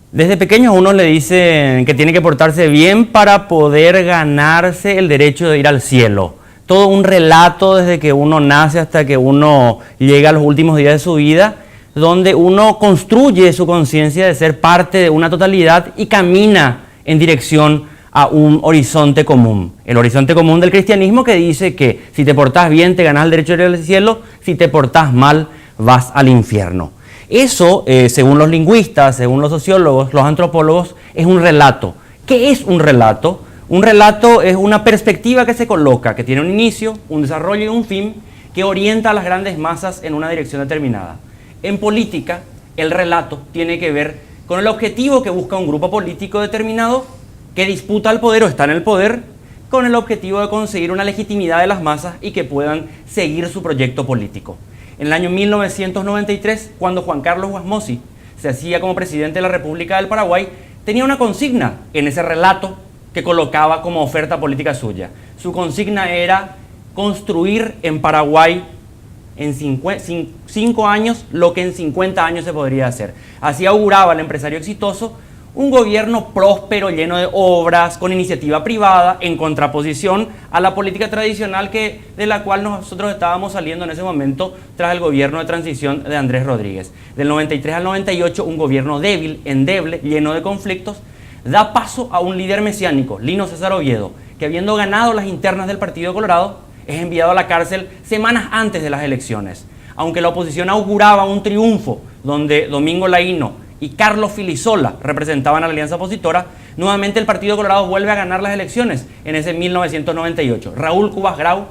Desde pequeño a uno le dicen que tiene que portarse bien para poder ganarse el derecho de ir al cielo. Todo un relato desde que uno nace hasta que uno llega a los últimos días de su vida, donde uno construye su conciencia de ser parte de una totalidad y camina en dirección a un horizonte común. El horizonte común del cristianismo, que dice que si te portás bien te ganás el derecho de ir al cielo, si te portás mal vas al infierno. Eso, según los lingüistas, según los sociólogos, los antropólogos, es un relato. ¿Qué es un relato? Un relato es una perspectiva que se coloca, que tiene un inicio, un desarrollo y un fin, que orienta a las grandes masas en una dirección determinada. En política, el relato tiene que ver con el objetivo que busca un grupo político determinado que disputa el poder o está en el poder, con el objetivo de conseguir una legitimidad de las masas y que puedan seguir su proyecto político. En el año 1993, cuando Juan Carlos Wasmosy se hacía como presidente de la República del Paraguay, tenía una consigna en ese relato que colocaba como oferta política suya. Su consigna era construir en Paraguay en 5 años lo que en 50 años se podría hacer. Así auguraba el empresario exitoso un gobierno próspero, lleno de obras, con iniciativa privada, en contraposición a la política tradicional de la cual nosotros estábamos saliendo en ese momento tras el gobierno de transición de Andrés Rodríguez. Del 93 al 98, un gobierno débil, endeble, lleno de conflictos, da paso a un líder mesiánico, Lino César Oviedo, que habiendo ganado las internas del Partido Colorado, es enviado a la cárcel semanas antes de las elecciones. Aunque la oposición auguraba un triunfo donde Domingo Laíno y Carlos Filisola representaban a la alianza opositora, nuevamente el Partido Colorado vuelve a ganar las elecciones en ese 1998. Raúl Cubas Grau,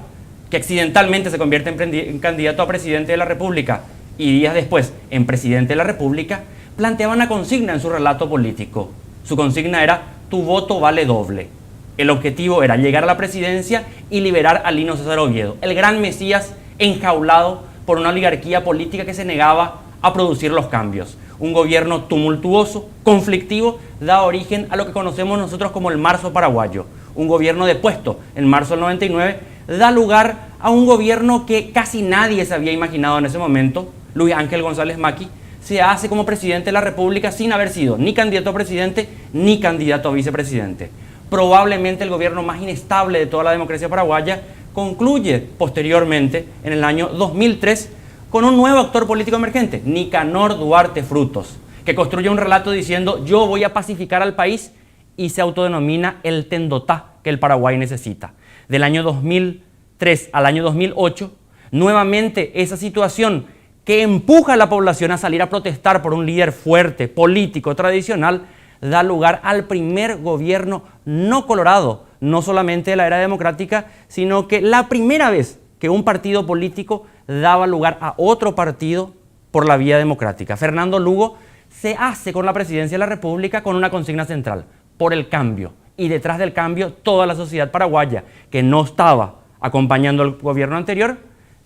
que accidentalmente se convierte en candidato a presidente de la República y días después en presidente de la República, planteaba una consigna en su relato político. Su consigna era: tu voto vale doble. El objetivo era llegar a la presidencia y liberar a Lino César Oviedo, el gran Mesías enjaulado por una oligarquía política que se negaba a producir los cambios. Un gobierno tumultuoso, conflictivo, da origen a lo que conocemos nosotros como el Marzo Paraguayo. Un gobierno depuesto en marzo del 99 da lugar a un gobierno que casi nadie se había imaginado en ese momento. Luis Ángel González Macchi se hace como presidente de la República sin haber sido ni candidato a presidente ni candidato a vicepresidente. Probablemente el gobierno más inestable de toda la democracia paraguaya concluye posteriormente, en el año 2003, con un nuevo actor político emergente, Nicanor Duarte Frutos, que construye un relato diciendo: yo voy a pacificar al país, y se autodenomina el Tendotá que el Paraguay necesita. Del año 2003 al año 2008, nuevamente esa situación que empuja a la población a salir a protestar por un líder fuerte, político, tradicional, da lugar al primer gobierno no colorado, no solamente de la era democrática, sino que la primera vez que un partido político daba lugar a otro partido por la vía democrática. Fernando Lugo se hace con la presidencia de la República con una consigna central: por el cambio. Y detrás del cambio, toda la sociedad paraguaya, que no estaba acompañando al gobierno anterior,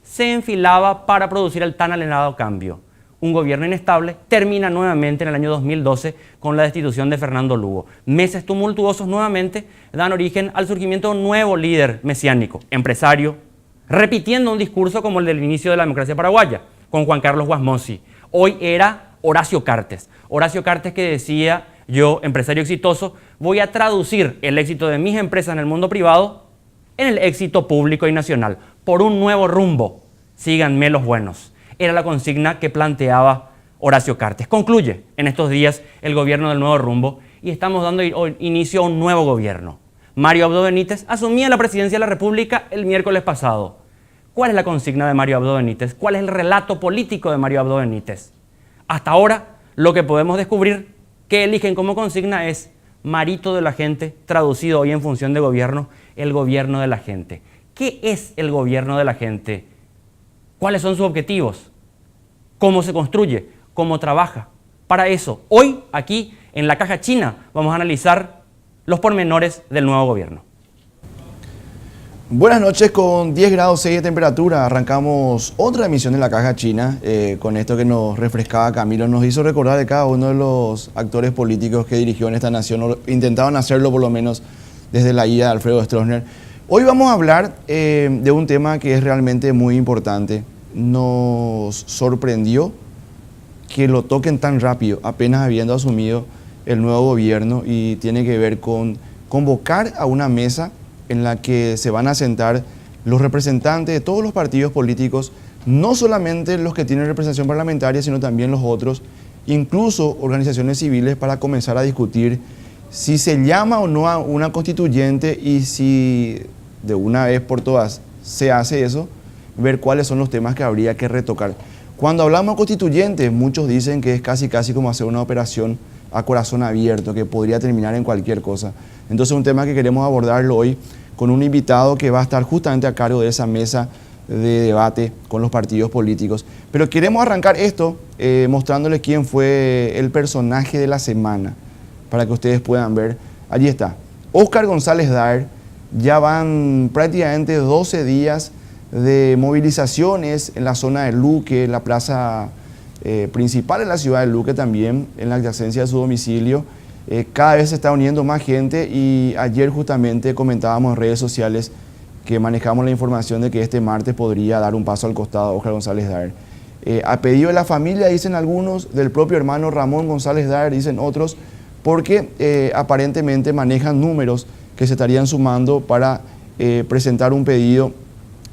se enfilaba para producir el tan anhelado cambio. Un gobierno inestable termina nuevamente en el año 2012 con la destitución de Fernando Lugo. Meses tumultuosos nuevamente dan origen al surgimiento de un nuevo líder mesiánico, empresario, repitiendo un discurso como el del inicio de la democracia paraguaya, con Juan Carlos Wasmosy. Hoy era Horacio Cartes. Horacio Cartes, que decía: yo, empresario exitoso, voy a traducir el éxito de mis empresas en el mundo privado en el éxito público y nacional. Por un nuevo rumbo, síganme los buenos. Era la consigna que planteaba Horacio Cartes. Concluye en estos días el gobierno del nuevo rumbo y estamos dando inicio a un nuevo gobierno. Mario Abdo Benítez asumía la presidencia de la República el miércoles pasado. ¿Cuál es la consigna de Mario Abdo Benítez? ¿Cuál es el relato político de Mario Abdo Benítez? Hasta ahora, lo que podemos descubrir que eligen como consigna es: Marito de la gente, traducido hoy en función de gobierno, el gobierno de la gente. ¿Qué es el gobierno de la gente? ¿Cuáles son sus objetivos? ¿Cómo se construye? ¿Cómo trabaja? Para eso, hoy, aquí, en la Caja China, vamos a analizar los pormenores del nuevo gobierno. Buenas noches, con 10 grados 6 de temperatura arrancamos otra emisión de La Caja China. Con esto que nos refrescaba Camilo, nos hizo recordar de cada uno de los actores políticos que dirigió en esta nación, o intentaban hacerlo por lo menos desde la ida de Alfredo Stroessner. Hoy vamos a hablar de un tema que es realmente muy importante. Nos sorprendió que lo toquen tan rápido, apenas habiendo asumido el nuevo gobierno, y tiene que ver con convocar a una mesa en la que se van a sentar los representantes de todos los partidos políticos, no solamente los que tienen representación parlamentaria, sino también los otros, incluso organizaciones civiles, para comenzar a discutir si se llama o no a una constituyente, y si de una vez por todas se hace eso, ver cuáles son los temas que habría que retocar. Cuando hablamos de constituyentes, muchos dicen que es casi como hacer una operación a corazón abierto, que podría terminar en cualquier cosa. Entonces, un tema que queremos abordarlo hoy con un invitado que va a estar justamente a cargo de esa mesa de debate con los partidos políticos. Pero queremos arrancar esto mostrándoles quién fue el personaje de la semana, para que ustedes puedan ver. Allí está, Óscar González Daer. Ya van prácticamente 12 días de movilizaciones en la zona de Luque, la plaza principal de la ciudad de Luque también, en la adyacencia de su domicilio. Cada vez se está uniendo más gente, y ayer justamente comentábamos en redes sociales que manejamos la información de que este martes podría dar un paso al costado Óscar González Daer. A pedido de la familia, dicen algunos, del propio hermano Ramón González Daer, dicen otros, porque aparentemente manejan números que se estarían sumando para presentar un pedido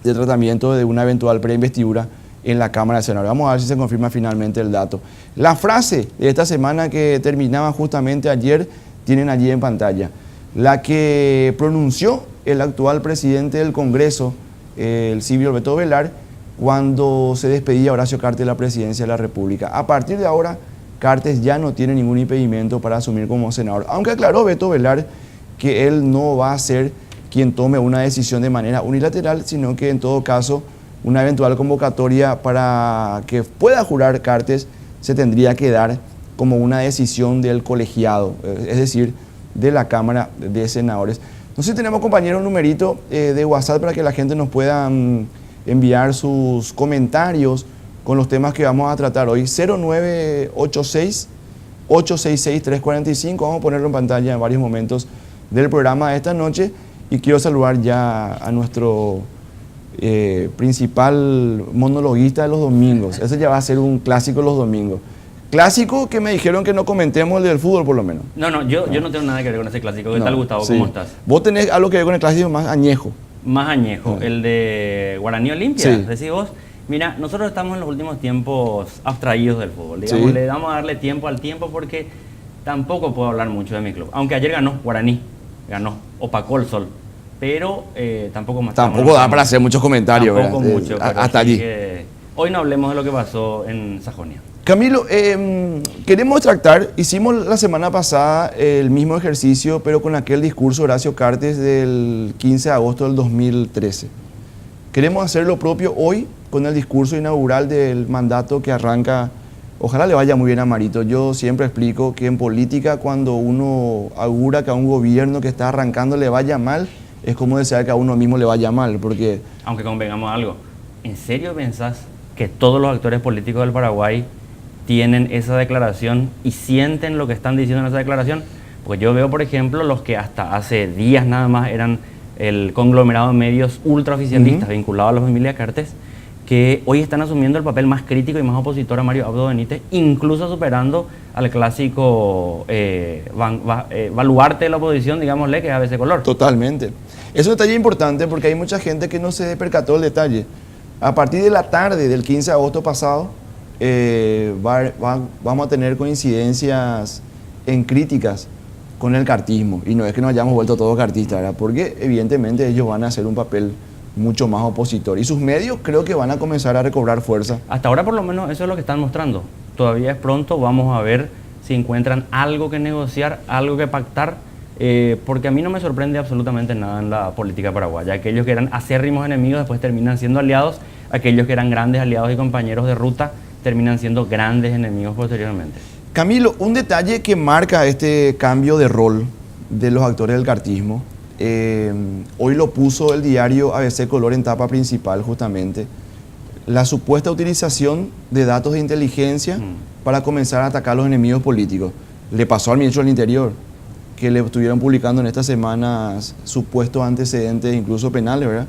de tratamiento de una eventual preinvestidura en la Cámara de Senadores. Vamos a ver si se confirma finalmente el dato. La frase de esta semana que terminaba justamente ayer, tienen allí en pantalla. La que pronunció el actual presidente del Congreso, el Silvio Beto Velar, cuando se despedía Horacio Cartes de la presidencia de la República. A partir de ahora, Cartes ya no tiene ningún impedimento para asumir como senador. Aunque aclaró Beto Velar que él no va a ser quien tome una decisión de manera unilateral, sino que en todo caso una eventual convocatoria para que pueda jurar Cartes se tendría que dar como una decisión del colegiado, es decir, de la Cámara de Senadores. No sé si tenemos, compañeros, un numerito de WhatsApp para que la gente nos pueda enviar sus comentarios con los temas que vamos a tratar hoy. 0986-866-345, vamos a ponerlo en pantalla en varios momentos del programa de esta noche, y quiero saludar ya a nuestro principal monologuista de los domingos. Ese ya va a ser un clásico los domingos. Clásico que me dijeron que no comentemos, el del fútbol por lo menos. No, yo no tengo nada que ver con ese clásico. ¿Qué tal, Gustavo? Sí. ¿Cómo estás? Vos tenés algo que ver con el clásico más añejo. Más añejo, el de Guaraní Olimpia, Sí. decís vos. Mira, nosotros estamos en los últimos tiempos abstraídos del fútbol. Digamos, Sí. le damos a darle tiempo al tiempo, porque tampoco puedo hablar mucho de mi club. Aunque ayer ganó Guaraní, opacó el sol. Pero tampoco más. Tampoco da para hacer muchos comentarios, tampoco ¿verdad? mucho, pero hasta sí allí. que hoy no hablemos de lo que pasó en Sajonia. Camilo, queremos extractar, hicimos la semana pasada el mismo ejercicio, pero con aquel discurso de Horacio Cartes del 15 de agosto del 2013. Queremos hacer lo propio hoy con el discurso inaugural del mandato que arranca. Ojalá le vaya muy bien a Marito. Yo siempre explico que en política, cuando uno augura que a un gobierno que está arrancando le vaya mal, es como desear que a uno mismo le vaya mal, porque... Aunque convengamos algo, ¿en serio pensás que todos los actores políticos del Paraguay tienen esa declaración y sienten lo que están diciendo en esa declaración? Porque yo veo, por ejemplo, los que hasta hace días nada más eran el conglomerado de medios ultraoficialistas vinculados a la familia Cartes, que hoy están asumiendo el papel más crítico y más opositor a Mario Abdo Benítez, incluso superando al clásico baluarte de la oposición, digámosle, que es ABC Color. Totalmente. Es un detalle importante porque hay mucha gente que no se percató del detalle. A partir de la tarde del 15 de agosto pasado, vamos a tener coincidencias en críticas con el cartismo. Y no es que nos hayamos vuelto todos cartistas, ¿verdad? Porque evidentemente ellos van a hacer un papel mucho más opositor. Y sus medios creo que van a comenzar a recobrar fuerza. Hasta ahora por lo menos eso es lo que están mostrando. Todavía es pronto, vamos a ver si encuentran algo que negociar, algo que pactar, porque a mí no me sorprende absolutamente nada en la política paraguaya. Aquellos que eran acérrimos enemigos después terminan siendo aliados, aquellos que eran grandes aliados y compañeros de ruta terminan siendo grandes enemigos posteriormente. Camilo, un detalle que marca este cambio de rol de los actores del cartismo Hoy lo puso el diario ABC Color en tapa principal justamente. La supuesta utilización de datos de inteligencia para comenzar a atacar a los enemigos políticos. Le pasó al ministro del Interior, que le estuvieron publicando en estas semanas supuestos antecedentes, incluso penales, ¿verdad?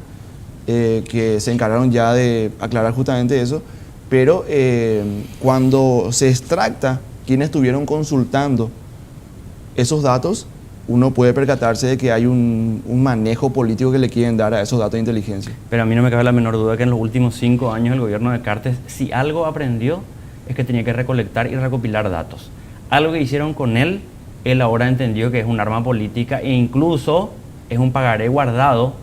Que se encargaron ya de aclarar justamente eso. Pero cuando se extracta quienes estuvieron consultando esos datos, uno puede percatarse de que hay un manejo político que le quieren dar a esos datos de inteligencia. Pero a mí no me cabe la menor duda que en los últimos 5 años el gobierno de Cartes, si algo aprendió, es que tenía que recolectar y recopilar datos. Algo que hicieron con él ahora entendió que es un arma política e incluso es un pagaré guardado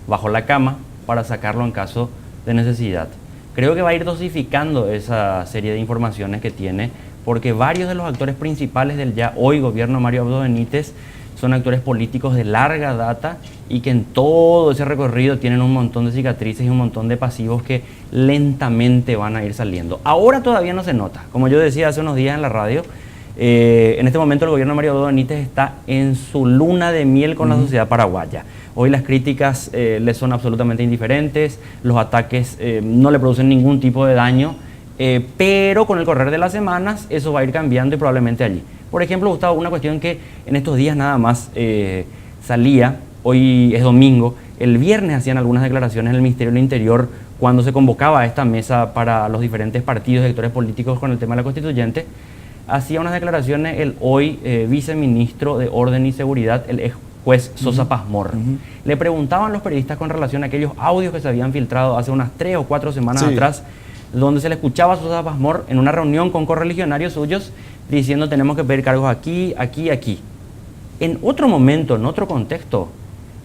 bajo la cama para sacarlo en caso de necesidad. Creo que va a ir dosificando esa serie de informaciones que tiene, porque varios de los actores principales del ya hoy gobierno Mario Abdo Benítez son actores políticos de larga data y que en todo ese recorrido tienen un montón de cicatrices y un montón de pasivos que lentamente van a ir saliendo. Ahora todavía no se nota. Como yo decía hace unos días en la radio, en este momento el gobierno de Mario Abdo Benítez está en su luna de miel con la sociedad paraguaya. Hoy las críticas le son absolutamente indiferentes, los ataques no le producen ningún tipo de daño, pero con el correr de las semanas eso va a ir cambiando y probablemente allí. Por ejemplo, Gustavo, una cuestión que en estos días nada más salía, hoy es domingo, el viernes hacían algunas declaraciones en el Ministerio del Interior cuando se convocaba a esta mesa para los diferentes partidos y sectores políticos con el tema de la constituyente. Hacía unas declaraciones el hoy viceministro de Orden y Seguridad, el ex juez Sosa Pazmorr. Le preguntaban los periodistas con relación a aquellos audios que se habían filtrado hace unas 3 o 4 semanas atrás, donde se le escuchaba a Sosa Pazmorr en una reunión con correligionarios suyos diciendo tenemos que pedir cargos aquí, aquí, aquí. En otro momento, en otro contexto,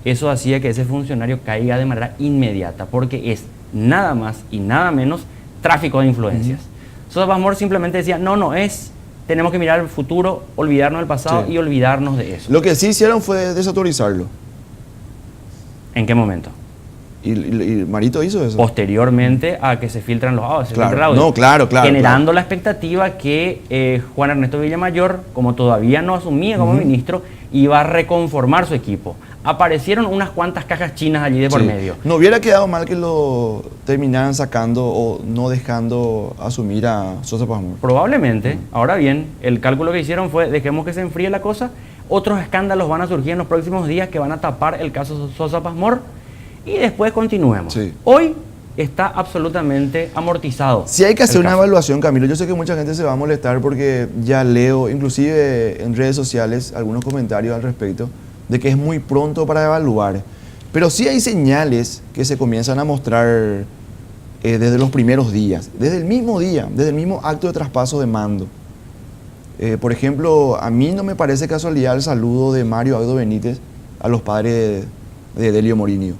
eso hacía que ese funcionario caiga de manera inmediata, porque es nada más y nada menos tráfico de influencias. Sosa Pazmorr simplemente decía, no es, tenemos que mirar el futuro, olvidarnos del pasado y olvidarnos de eso. Lo que sí hicieron fue desautorizarlo. ¿En qué momento? Y Marito hizo eso. Posteriormente a que se filtran los audios. Claro. Generando la expectativa que Juan Ernesto Villamayor, como todavía no asumía como ministro, iba a reconformar su equipo. Aparecieron unas cuantas cajas chinas allí de por medio. No hubiera quedado mal que lo terminaran sacando o no dejando asumir a Sosa Pazmorr. Probablemente. Ahora bien, el cálculo que hicieron fue dejemos que se enfríe la cosa. Otros escándalos van a surgir en los próximos días que van a tapar el caso Sosa Pazmorr y después continuemos. Hoy está absolutamente amortizado. Si hay que hacer una evaluación, Camilo, yo sé que mucha gente se va a molestar porque ya leo, inclusive en redes sociales, algunos comentarios al respecto, de que es muy pronto para evaluar. Pero sí hay señales que se comienzan a mostrar desde los primeros días, desde el mismo día, desde el mismo acto de traspaso de mando. Por ejemplo, a mí no me parece casualidad el saludo de Mario Abdo Benítez a los padres de Delio Morinio.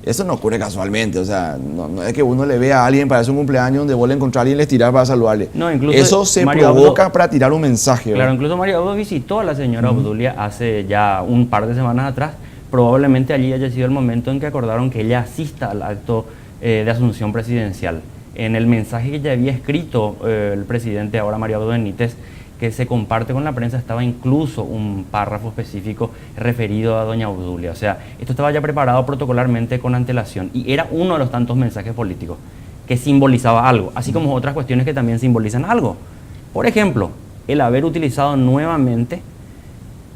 Eso no ocurre casualmente, o sea, no es que uno le vea a alguien para hacer un cumpleaños donde vuelve a encontrar a alguien y les tirar para saludarle. No, incluso eso se provoca para tirar un mensaje. Claro, ¿verdad? Incluso Mario Abdo visitó a la señora Obdulia hace ya un par de semanas atrás. Probablemente allí haya sido el momento en que acordaron que ella asista al acto de asunción presidencial. En el mensaje que ya había escrito el presidente, ahora Mario Abdo Benítez, que se comparte con la prensa, estaba incluso un párrafo específico referido a doña Obdulia. O sea, esto estaba ya preparado protocolarmente con antelación y era uno de los tantos mensajes políticos que simbolizaba algo, así como otras cuestiones que también simbolizan algo. Por ejemplo, el haber utilizado nuevamente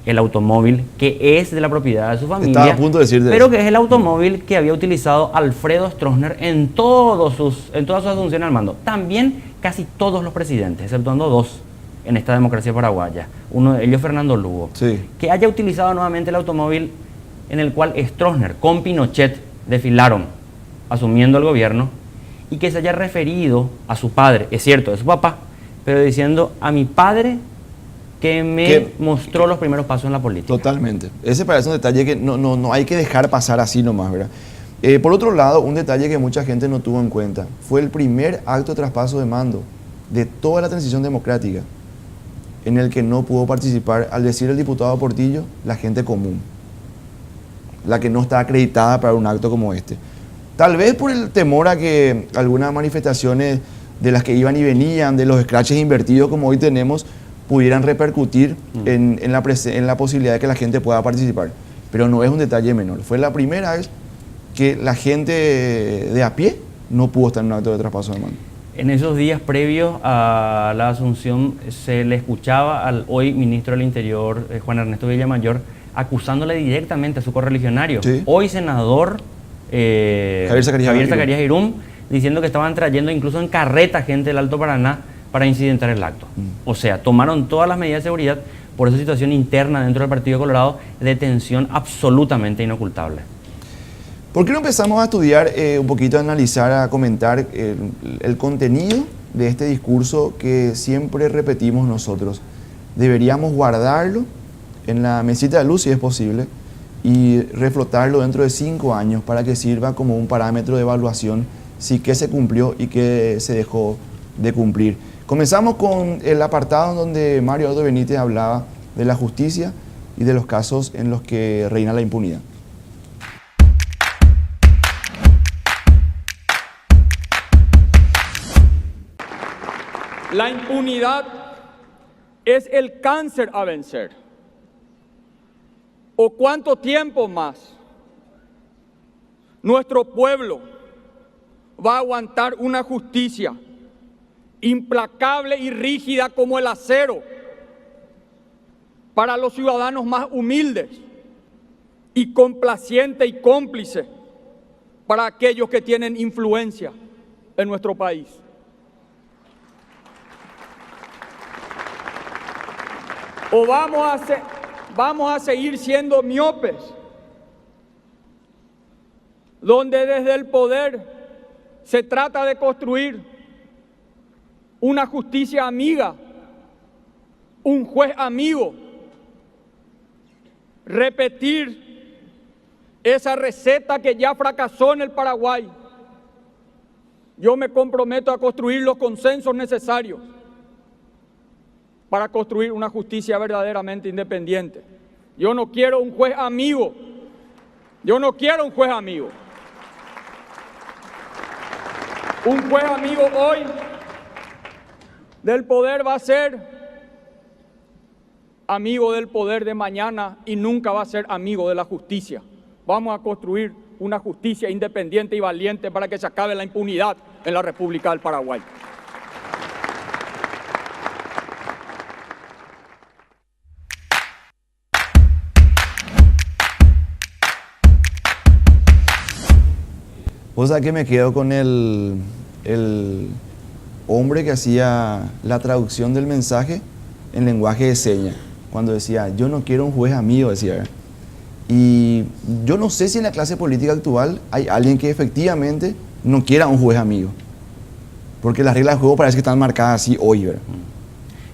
el automóvil que es de la propiedad de su familia, estaba a punto de decir pero que es el automóvil que había utilizado Alfredo Stroessner en todas sus asunciones al mando. También casi todos los presidentes, exceptuando 2 en esta democracia paraguaya, uno de ellos Fernando Lugo, que haya utilizado nuevamente el automóvil en el cual Stroessner con Pinochet desfilaron asumiendo el gobierno y que se haya referido a su padre, es cierto, de su papá, pero diciendo a mi padre que me mostró los primeros pasos en la política. Totalmente. Ese parece un detalle que no hay que dejar pasar así nomás, ¿verdad? Por otro lado, un detalle que mucha gente no tuvo en cuenta, fue el primer acto de traspaso de mando de toda la transición democrática, en el que no pudo participar, al decir el diputado Portillo, la gente común, la que no está acreditada para un acto como este. Tal vez por el temor a que algunas manifestaciones de las que iban y venían, de los scratches invertidos como hoy tenemos, pudieran repercutir en la posibilidad de que la gente pueda participar. pero no es un detalle menor. Fue la primera vez que la gente de a pie no pudo estar en un acto de traspaso de mando. En esos días previos a la asunción se le escuchaba al hoy ministro del Interior, Juan Ernesto Villamayor, acusándole directamente a su correligionario, Sí. hoy senador Javier Zacarías Girum, diciendo que estaban trayendo incluso en carreta gente del Alto Paraná para incidentar el acto. O sea, tomaron todas las medidas de seguridad por esa situación interna dentro del Partido Colorado de tensión absolutamente inocultable. ¿Por qué no empezamos a estudiar un poquito, a analizar, a comentar el contenido de este discurso que siempre repetimos nosotros? Deberíamos guardarlo en la mesita de luz, si es posible, y reflotarlo dentro de 5 años para que sirva como un parámetro de evaluación si qué se cumplió y qué se dejó de cumplir. Comenzamos con el apartado donde Mario Abdo Benítez hablaba de la justicia y de los casos en los que reina la impunidad. La impunidad es el cáncer a vencer. ¿O cuánto tiempo más nuestro pueblo va a aguantar una justicia implacable y rígida como el acero para los ciudadanos más humildes y complaciente y cómplice para aquellos que tienen influencia en nuestro país? ¿O vamos a seguir siendo miopes, donde desde el poder se trata de construir una justicia amiga, un juez amigo, repetir esa receta que ya fracasó en el Paraguay? Yo me comprometo a construir los consensos necesarios para construir una justicia verdaderamente independiente. Yo no quiero un juez amigo. Yo no quiero un juez amigo. Un juez amigo hoy del poder va a ser amigo del poder de mañana y nunca va a ser amigo de la justicia. Vamos a construir una justicia independiente y valiente para que se acabe la impunidad en la República del Paraguay. O sea que me quedo con el hombre que hacía la traducción del mensaje en lenguaje de señas, cuando decía, yo no quiero un juez amigo, decía. ¿Verdad? Y yo no sé si en la clase política actual hay alguien que efectivamente no quiera un juez amigo, porque las reglas del juego parece que están marcadas así hoy, ¿verdad?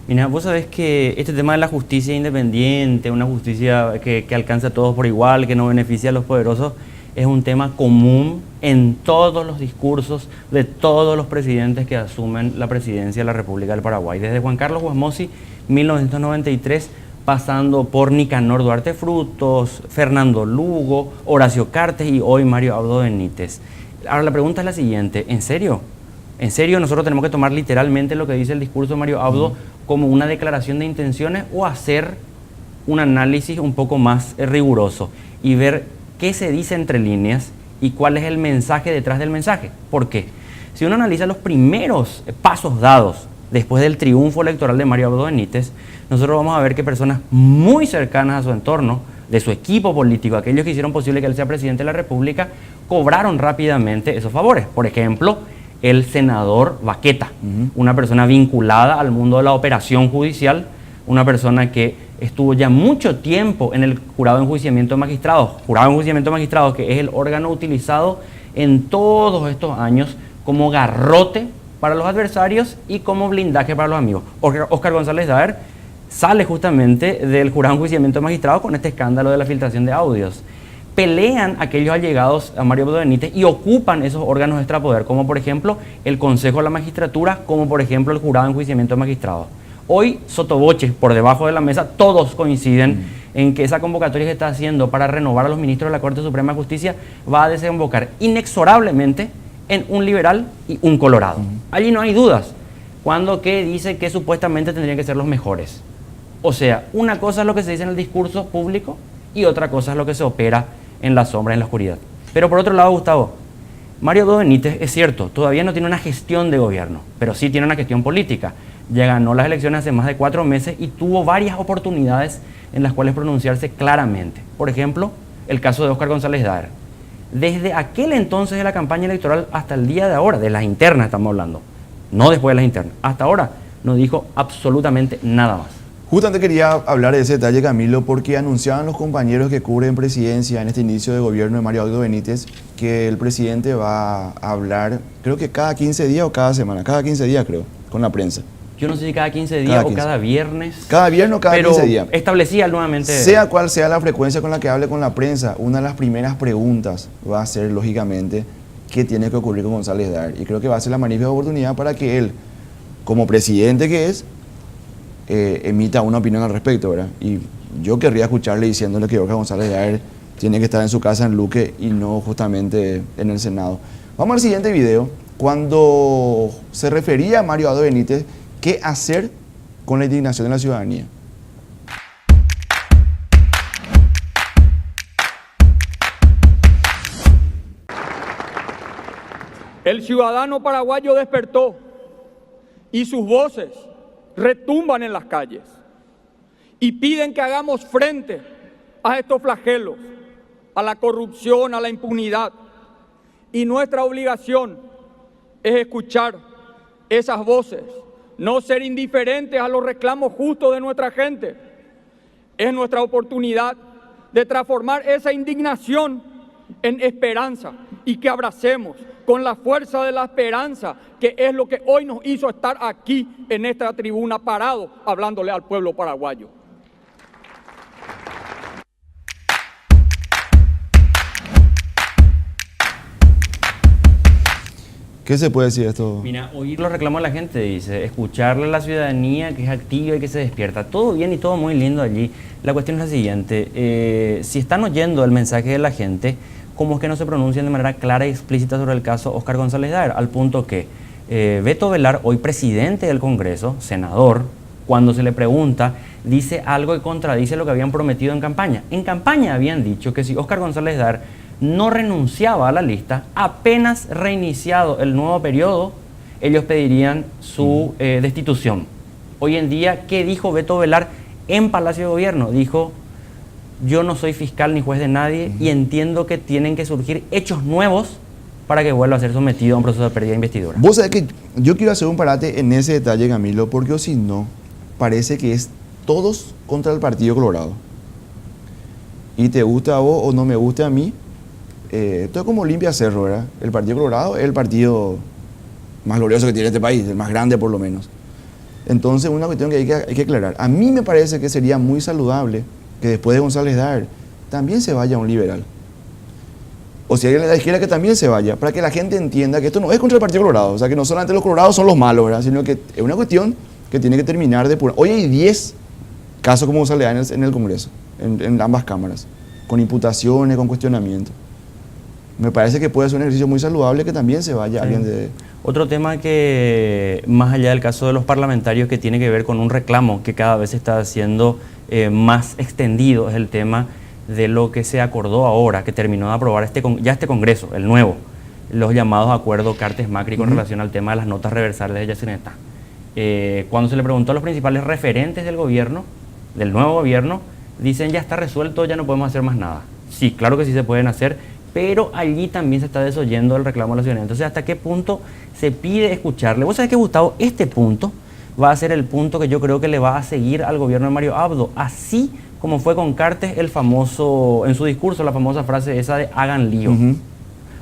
Mira, vos sabés que este tema de la justicia independiente, una justicia que alcanza a todos por igual, que no beneficia a los poderosos, es un tema común en todos los discursos de todos los presidentes que asumen la presidencia de la República del Paraguay. Desde Juan Carlos Guasmosi, 1993, pasando por Nicanor Duarte Frutos, Fernando Lugo, Horacio Cartes y hoy Mario Abdo Benítez. Ahora la pregunta es la siguiente, ¿en serio? ¿En serio nosotros tenemos que tomar literalmente lo que dice el discurso de Mario Abdo como una declaración de intenciones o hacer un análisis un poco más riguroso y ver qué se dice entre líneas y cuál es el mensaje detrás del mensaje? ¿Por qué? Si uno analiza los primeros pasos dados después del triunfo electoral de Mario Abdo Benítez, nosotros vamos a ver que personas muy cercanas a su entorno, de su equipo político, aquellos que hicieron posible que él sea presidente de la República, cobraron rápidamente esos favores. Por ejemplo, el senador Baqueta, una persona vinculada al mundo de la operación judicial, una persona que estuvo ya mucho tiempo en el jurado de enjuiciamiento de magistrados, que es el órgano utilizado en todos estos años como garrote para los adversarios y como blindaje para los amigos. Óscar González Daer sale justamente del jurado de enjuiciamiento de magistrados con este escándalo de la filtración de audios. Pelean aquellos allegados a Mario Abdo Benítez y ocupan esos órganos de extrapoder, como por ejemplo el Consejo de la Magistratura, como por ejemplo el jurado de enjuiciamiento de magistrados. Hoy, sotoboche, por debajo de la mesa, todos coinciden en que esa convocatoria que está haciendo para renovar a los ministros de la Corte Suprema de Justicia va a desembocar inexorablemente en un liberal y un colorado. Allí no hay dudas. Cuando que dice que supuestamente tendrían que ser los mejores. O sea, una cosa es lo que se dice en el discurso público y otra cosa es lo que se opera en la sombra, en la oscuridad. Pero por otro lado, Gustavo, Mario Abdo Benítez, es cierto, todavía no tiene una gestión de gobierno, pero sí tiene una gestión política. Ya ganó las elecciones hace más de 4 meses y tuvo varias oportunidades en las cuales pronunciarse claramente. Por ejemplo, el caso de Óscar González Daer. Desde aquel entonces de la campaña electoral hasta el día de ahora, de las internas estamos hablando, no después de las internas, hasta ahora no dijo absolutamente nada más. Justamente quería hablar de ese detalle, Camilo, porque anunciaban los compañeros que cubren presidencia en este inicio de gobierno de Mario Abdo Benítez que el presidente va a hablar, creo que cada 15 días o cada semana, cada 15 días creo, con la prensa. Yo no sé si cada 15 días o cada viernes. Cada viernes o cada 15 días. Pero establecía nuevamente... Sea cual sea la frecuencia con la que hable con la prensa, una de las primeras preguntas va a ser, lógicamente, qué tiene que ocurrir con González Daer. Y creo que va a ser la magnífica oportunidad para que él, como presidente que es, emita una opinión al respecto, ¿verdad? Y yo querría escucharle diciéndole que Óscar González Daer tiene que estar en su casa en Luque y no justamente en el Senado. Vamos al siguiente video. Cuando se refería a Mario Abdo Benítez, ¿qué hacer con la indignación de la ciudadanía? El ciudadano paraguayo despertó y sus voces retumban en las calles y piden que hagamos frente a estos flagelos, a la corrupción, a la impunidad. Y nuestra obligación es escuchar esas voces, no ser indiferentes a los reclamos justos de nuestra gente. Es nuestra oportunidad de transformar esa indignación en esperanza y que abracemos con la fuerza de la esperanza, que es lo que hoy nos hizo estar aquí en esta tribuna parado hablándole al pueblo paraguayo. ¿Qué se puede decir de esto? Mira, oír los reclamos de la gente, dice, escucharle a la ciudadanía que es activa y que se despierta. Todo bien y todo muy lindo allí. La cuestión es la siguiente, si están oyendo el mensaje de la gente, ¿cómo es que no se pronuncian de manera clara y explícita sobre el caso Óscar González Daer? Al punto que Beto Velar, hoy presidente del Congreso, senador, cuando se le pregunta, dice algo que contradice lo que habían prometido en campaña. En campaña habían dicho que si Óscar González Daer no renunciaba a la lista, apenas reiniciado el nuevo periodo, ellos pedirían su destitución. Hoy en día, ¿qué dijo Beto Velar en Palacio de Gobierno? Dijo: yo no soy fiscal ni juez de nadie y entiendo que tienen que surgir hechos nuevos para que vuelva a ser sometido a un proceso de pérdida de investidura. Vos sabés que yo quiero hacer un parate en ese detalle, Camilo, porque si no, parece que es todos contra el Partido Colorado. Y te gusta a vos o no me gusta a mí, esto es como limpia cerro, ¿verdad? El Partido Colorado es el partido más glorioso que tiene este país, el más grande por lo menos. Entonces, una cuestión que hay que aclarar. A mí me parece que sería muy saludable que después de González Daer también se vaya un liberal. O si alguien de la izquierda, que también se vaya, para que la gente entienda que esto no es contra el Partido Colorado. O sea, que no solamente los colorados son los malos, ¿verdad? Sino que es una cuestión que tiene que terminar de pura. Hoy hay 10 casos como González Daer en el Congreso, en ambas cámaras, con imputaciones, con cuestionamientos. Me parece que puede ser un ejercicio muy saludable que también se vaya alguien de... Otro tema que, más allá del caso de los parlamentarios, que tiene que ver con un reclamo que cada vez se está haciendo más extendido, es el tema de lo que se acordó ahora, que terminó de aprobar este Congreso, el nuevo, los llamados acuerdos Cartes-Macri con relación al tema de las notas reversales de Yacyretá. Cuando se le preguntó a los principales referentes del gobierno, del nuevo gobierno, dicen: ya está resuelto, ya no podemos hacer más nada. Sí, claro que sí se pueden hacer, pero allí también se está desoyendo el reclamo de la ciudadanía. Entonces, ¿hasta qué punto se pide escucharle? Vos sabés que, Gustavo, este punto va a ser el punto que yo creo que le va a seguir al gobierno de Mario Abdo, así como fue con Cartes el famoso, en su discurso, la famosa frase esa de hagan lío.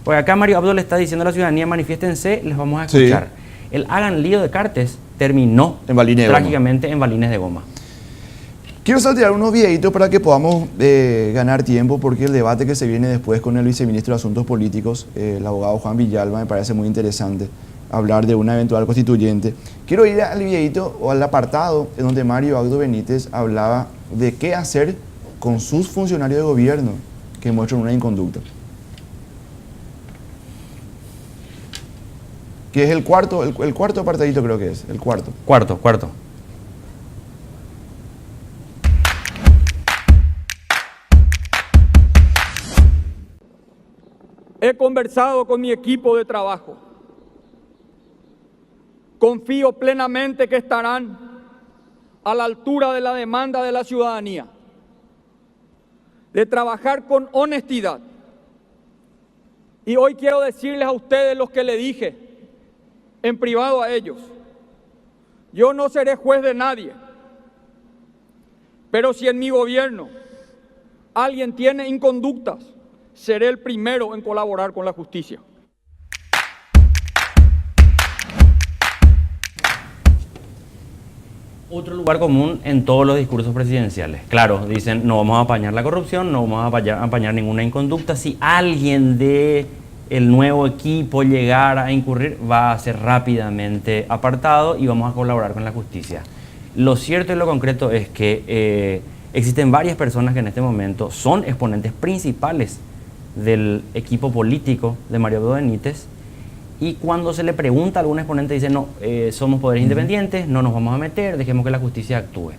Porque acá Mario Abdo le está diciendo a la ciudadanía: manifiéstense, les vamos a escuchar. Sí. El hagan lío de Cartes terminó trágicamente en balines de goma. Quiero saltear unos videitos para que podamos ganar tiempo, porque el debate que se viene después con el viceministro de Asuntos Políticos, el abogado Juan Villalba, me parece muy interesante hablar de una eventual constituyente. Quiero ir al videito o al apartado en donde Mario Abdo Benítez hablaba de qué hacer con sus funcionarios de gobierno que muestran una inconducta. Que es el cuarto apartadito, creo que es, el cuarto. Cuarto. he conversado con mi equipo de trabajo. Confío plenamente que estarán a la altura de la demanda de la ciudadanía, de trabajar con honestidad. Y hoy quiero decirles a ustedes lo que le dije en privado a ellos. Yo no seré juez de nadie, pero si en mi gobierno alguien tiene inconductas, seré el primero en colaborar con la justicia. Otro lugar común en todos los discursos presidenciales. Claro, dicen, no vamos a apañar la corrupción, no vamos a apañar ninguna inconducta. Si alguien de el nuevo equipo llegara a incurrir, va a ser rápidamente apartado y vamos a colaborar con la justicia. Lo cierto y lo concreto es que existen varias personas que en este momento son exponentes principales del equipo político de Mario Abdo Benítez, y cuando se le pregunta a algún exponente dice, no, somos poderes independientes, no nos vamos a meter, dejemos que la justicia actúe.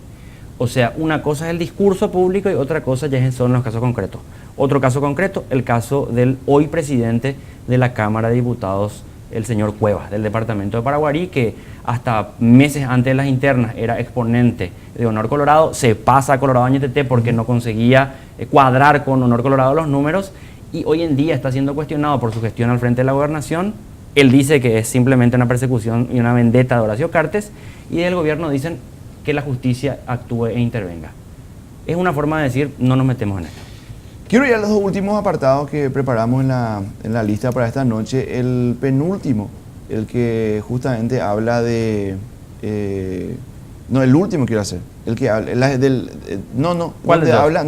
O sea, una cosa es el discurso público y otra cosa ya son los casos concretos. Otro caso concreto, el caso del hoy presidente de la Cámara de Diputados, el señor Cuevas, del departamento de Paraguarí, que hasta meses antes de las internas era exponente de Honor Colorado, se pasa a Colorado Añetete porque no conseguía cuadrar con Honor Colorado los números, y hoy en día está siendo cuestionado por su gestión al frente de la gobernación. Él dice que es simplemente una persecución y una vendetta de Horacio Cartes, y del gobierno dicen que la justicia actúe e intervenga. Es una forma de decir, no nos metemos en esto. Quiero ir a los dos últimos apartados que preparamos en la lista para esta noche. El penúltimo, el que justamente habla de... no, el último quiero hacer. El que habla ¿Cuál donde de habla,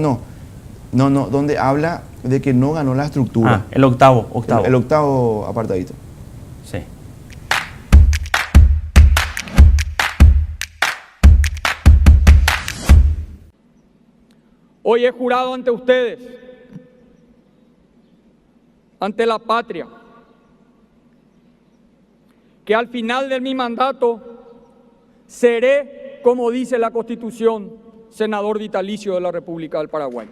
donde habla de que no ganó la estructura. Ah, el octavo. El octavo apartadito. Sí. Hoy he jurado ante ustedes, ante la patria, que al final de mi mandato seré, como dice la Constitución, senador vitalicio de la República del Paraguay.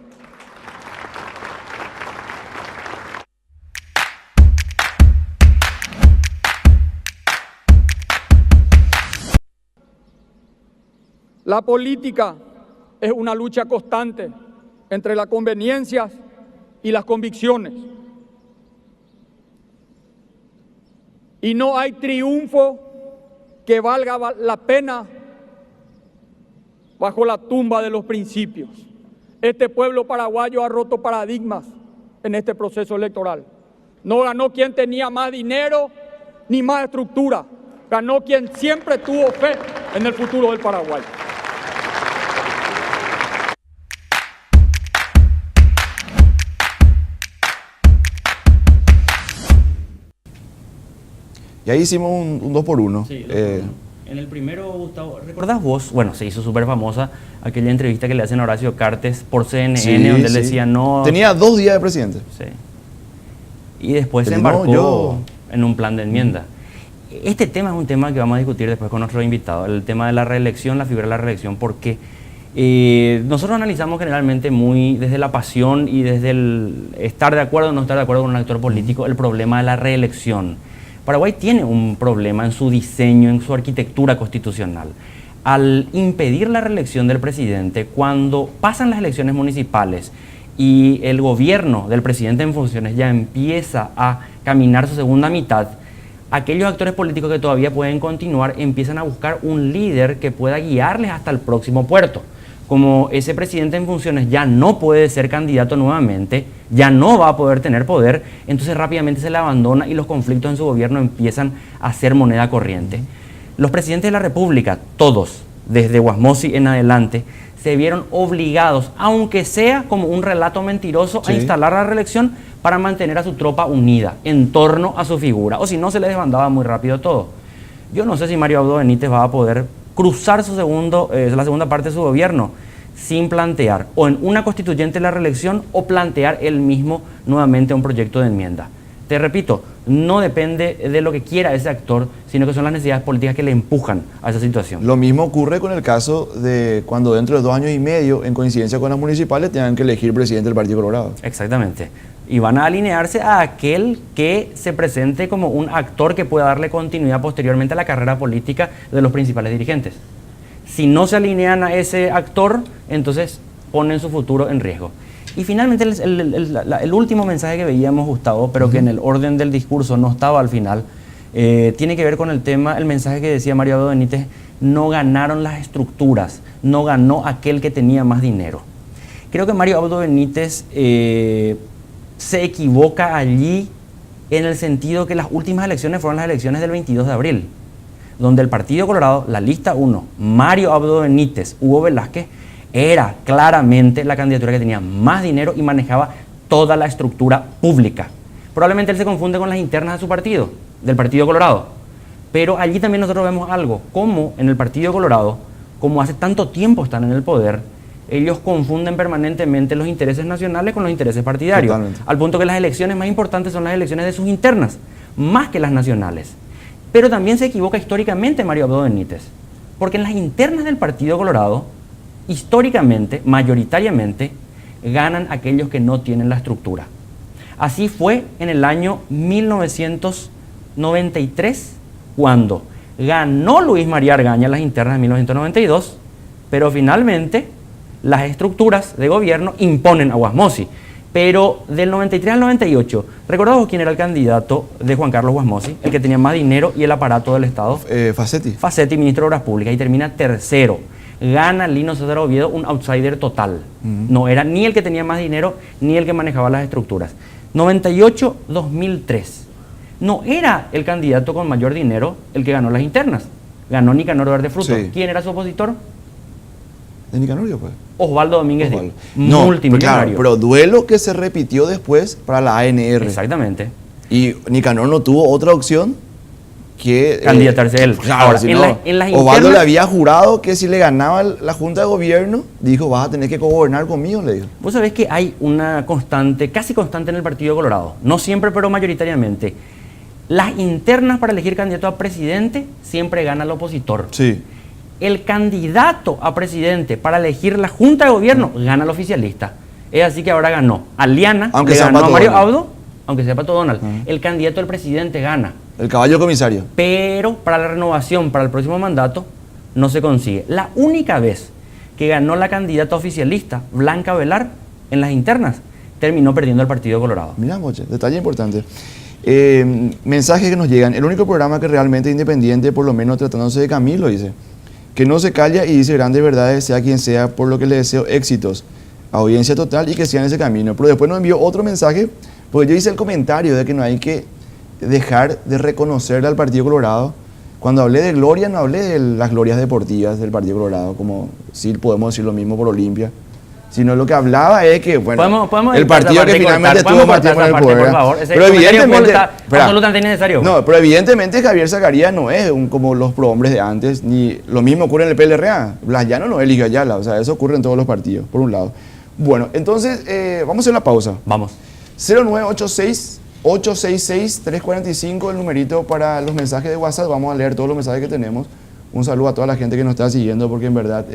La política es una lucha constante entre las conveniencias y las convicciones. Y no hay triunfo que valga la pena bajo la tumba de los principios. Este pueblo paraguayo ha roto paradigmas en este proceso electoral. No ganó quien tenía más dinero ni más estructura. Ganó quien siempre tuvo fe en el futuro del Paraguay. Y ahí hicimos un 2 por 1. Sí, en el primero, Gustavo, ¿recordás vos? Bueno, se hizo súper famosa aquella entrevista que le hacen a Horacio Cartes por CNN, donde él decía no... Tenía 2 días de presidente. Sí. Y después se embarcó en un plan de enmienda. Este tema es un tema que vamos a discutir después con nuestro invitado, el tema de la reelección, la figura de la reelección, porque nosotros analizamos generalmente muy desde la pasión y desde el estar de acuerdo o no estar de acuerdo con un actor político, el problema de la reelección. Paraguay tiene un problema en su diseño, en su arquitectura constitucional. Al impedir la reelección del presidente, cuando pasan las elecciones municipales y el gobierno del presidente en funciones ya empieza a caminar su segunda mitad, aquellos actores políticos que todavía pueden continuar empiezan a buscar un líder que pueda guiarles hasta el próximo puerto. Como ese presidente en funciones ya no puede ser candidato nuevamente, ya no va a poder tener poder, entonces rápidamente se le abandona y los conflictos en su gobierno empiezan a ser moneda corriente. Los presidentes de la República, todos, desde Guasmosi en adelante, se vieron obligados, aunque sea como un relato mentiroso, a instalar la reelección para mantener a su tropa unida en torno a su figura, o si no se le desbandaba muy rápido todo. Yo no sé si Mario Abdo Benítez va a poder cruzar la segunda parte de su gobierno sin plantear o en una constituyente la reelección o plantear él mismo nuevamente un proyecto de enmienda. Te repito, no depende de lo que quiera ese actor, sino que son las necesidades políticas que le empujan a esa situación. Lo mismo ocurre con el caso de cuando dentro de 2 años y medio, en coincidencia con las municipales, tengan que elegir presidente del Partido Colorado. Exactamente. y van a alinearse a aquel que se presente como un actor que pueda darle continuidad posteriormente a la carrera política de los principales dirigentes. Si no se alinean a ese actor, entonces ponen su futuro en riesgo. Y finalmente el último mensaje que veíamos, Gustavo, pero que en el orden del discurso no estaba al final, tiene que ver con el tema, el mensaje que decía Mario Abdo Benítez: no ganaron las estructuras, no ganó aquel que tenía más dinero. Creo que Mario Abdo Benítez se equivoca allí en el sentido que las últimas elecciones fueron las elecciones del 22 de abril, donde el Partido Colorado, la lista 1, Mario Abdo Benítez, Hugo Velázquez, era claramente la candidatura que tenía más dinero y manejaba toda la estructura pública. Probablemente él se confunde con las internas de su partido, del Partido Colorado. Pero allí también nosotros vemos algo, como en el Partido Colorado, como hace tanto tiempo están en el poder, ellos confunden permanentemente los intereses nacionales con los intereses partidarios. Totalmente. Al punto que las elecciones más importantes son las elecciones de sus internas, más que las nacionales. Pero también se equivoca históricamente Mario Abdo Benítez, porque en las internas del Partido Colorado, históricamente, mayoritariamente, ganan aquellos que no tienen la estructura. Así fue en el año 1993, cuando ganó Luis María Argaña las internas de 1992, pero finalmente las estructuras de gobierno imponen a Guasmossi. Pero del 93 al 98, ¿recordamos quién era el candidato de Juan Carlos Guasmossi? El que tenía más dinero y el aparato del Estado. Facetti. Facetti, ministro de Obras Públicas, y termina tercero. Gana Lino César Oviedo, un outsider total. No era ni el que tenía más dinero, ni el que manejaba las estructuras. 98-2003. No era el candidato con mayor dinero el que ganó las internas. Ganó Nicanor Duarte Frutos. Sí. ¿Quién era su opositor? ¿De Nicanor, pues? Osvaldo Domínguez Osvaldo. No, multimillonario. Claro, pero duelo que se repitió después para la ANR. Exactamente. Y Nicanor no tuvo otra opción que candidatarse él. Claro, ahora, si en no, las Osvaldo internas, le había jurado que si le ganaba la Junta de Gobierno, dijo: vas a tener que cogobernar conmigo, le dijo. Vos sabés que hay una constante, casi constante en el Partido Colorado, no siempre, pero mayoritariamente. Las internas para elegir candidato a presidente siempre gana el opositor. Sí. El candidato a presidente para elegir la Junta de Gobierno gana el oficialista. Es así que ahora ganó Aliana, aunque le sea ganó Pato a Mario Donald. Abdo, aunque sea Pato Donald. El candidato del presidente gana. El caballo comisario. Pero para la renovación, para el próximo mandato, no se consigue. La única vez que ganó la candidata oficialista, Blanca Velar, en las internas, terminó perdiendo el Partido Colorado. Mirá, Moche, detalle importante. Mensajes que nos llegan. El único programa que realmente es independiente, por lo menos tratándose de Camilo, dice: que no se calla y dice grandes verdades, sea quien sea, por lo que le deseo éxitos, audiencia total y que sigan ese camino. Pero después nos envió otro mensaje, porque yo hice el comentario de que no hay que dejar de reconocerle al Partido Colorado. Cuando hablé de gloria, no hablé de las glorias deportivas del Partido Colorado, como si podemos decir lo mismo por Olimpia, sino lo que hablaba es que, bueno, ¿Podemos el partido que finalmente estuvo más tiempo en el poder. Por favor. Pero evidentemente, absolutamente innecesario. No, pero evidentemente Javier Zacarías no es como los prohombres de antes, ni lo mismo ocurre en el PLRA. Blas Llano no es Liga Ayala, o sea, eso ocurre en todos los partidos, por un lado. Bueno, entonces, vamos a hacer la pausa. Vamos. 0986-866-345, el numerito para los mensajes de WhatsApp. Vamos a leer todos los mensajes que tenemos. Un saludo a toda la gente que nos está siguiendo, porque en verdad,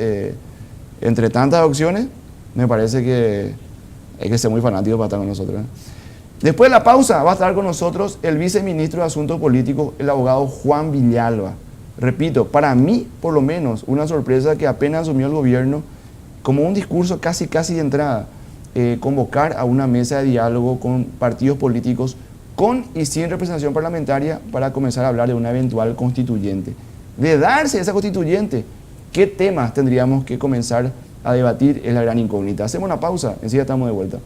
entre tantas opciones, me parece que hay que ser muy fanático para estar con nosotros. Después de la pausa va a estar con nosotros el viceministro de Asuntos Políticos, el abogado Juan Villalba. Repito, para mí, por lo menos, una sorpresa que apenas asumió el gobierno, como un discurso casi de entrada, convocar a una mesa de diálogo con partidos políticos con y sin representación parlamentaria para comenzar a hablar de una eventual constituyente. De darse esa constituyente, ¿qué temas tendríamos que comenzar a debatir? Es la gran incógnita. Hacemos una pausa, enseguida estamos de vuelta.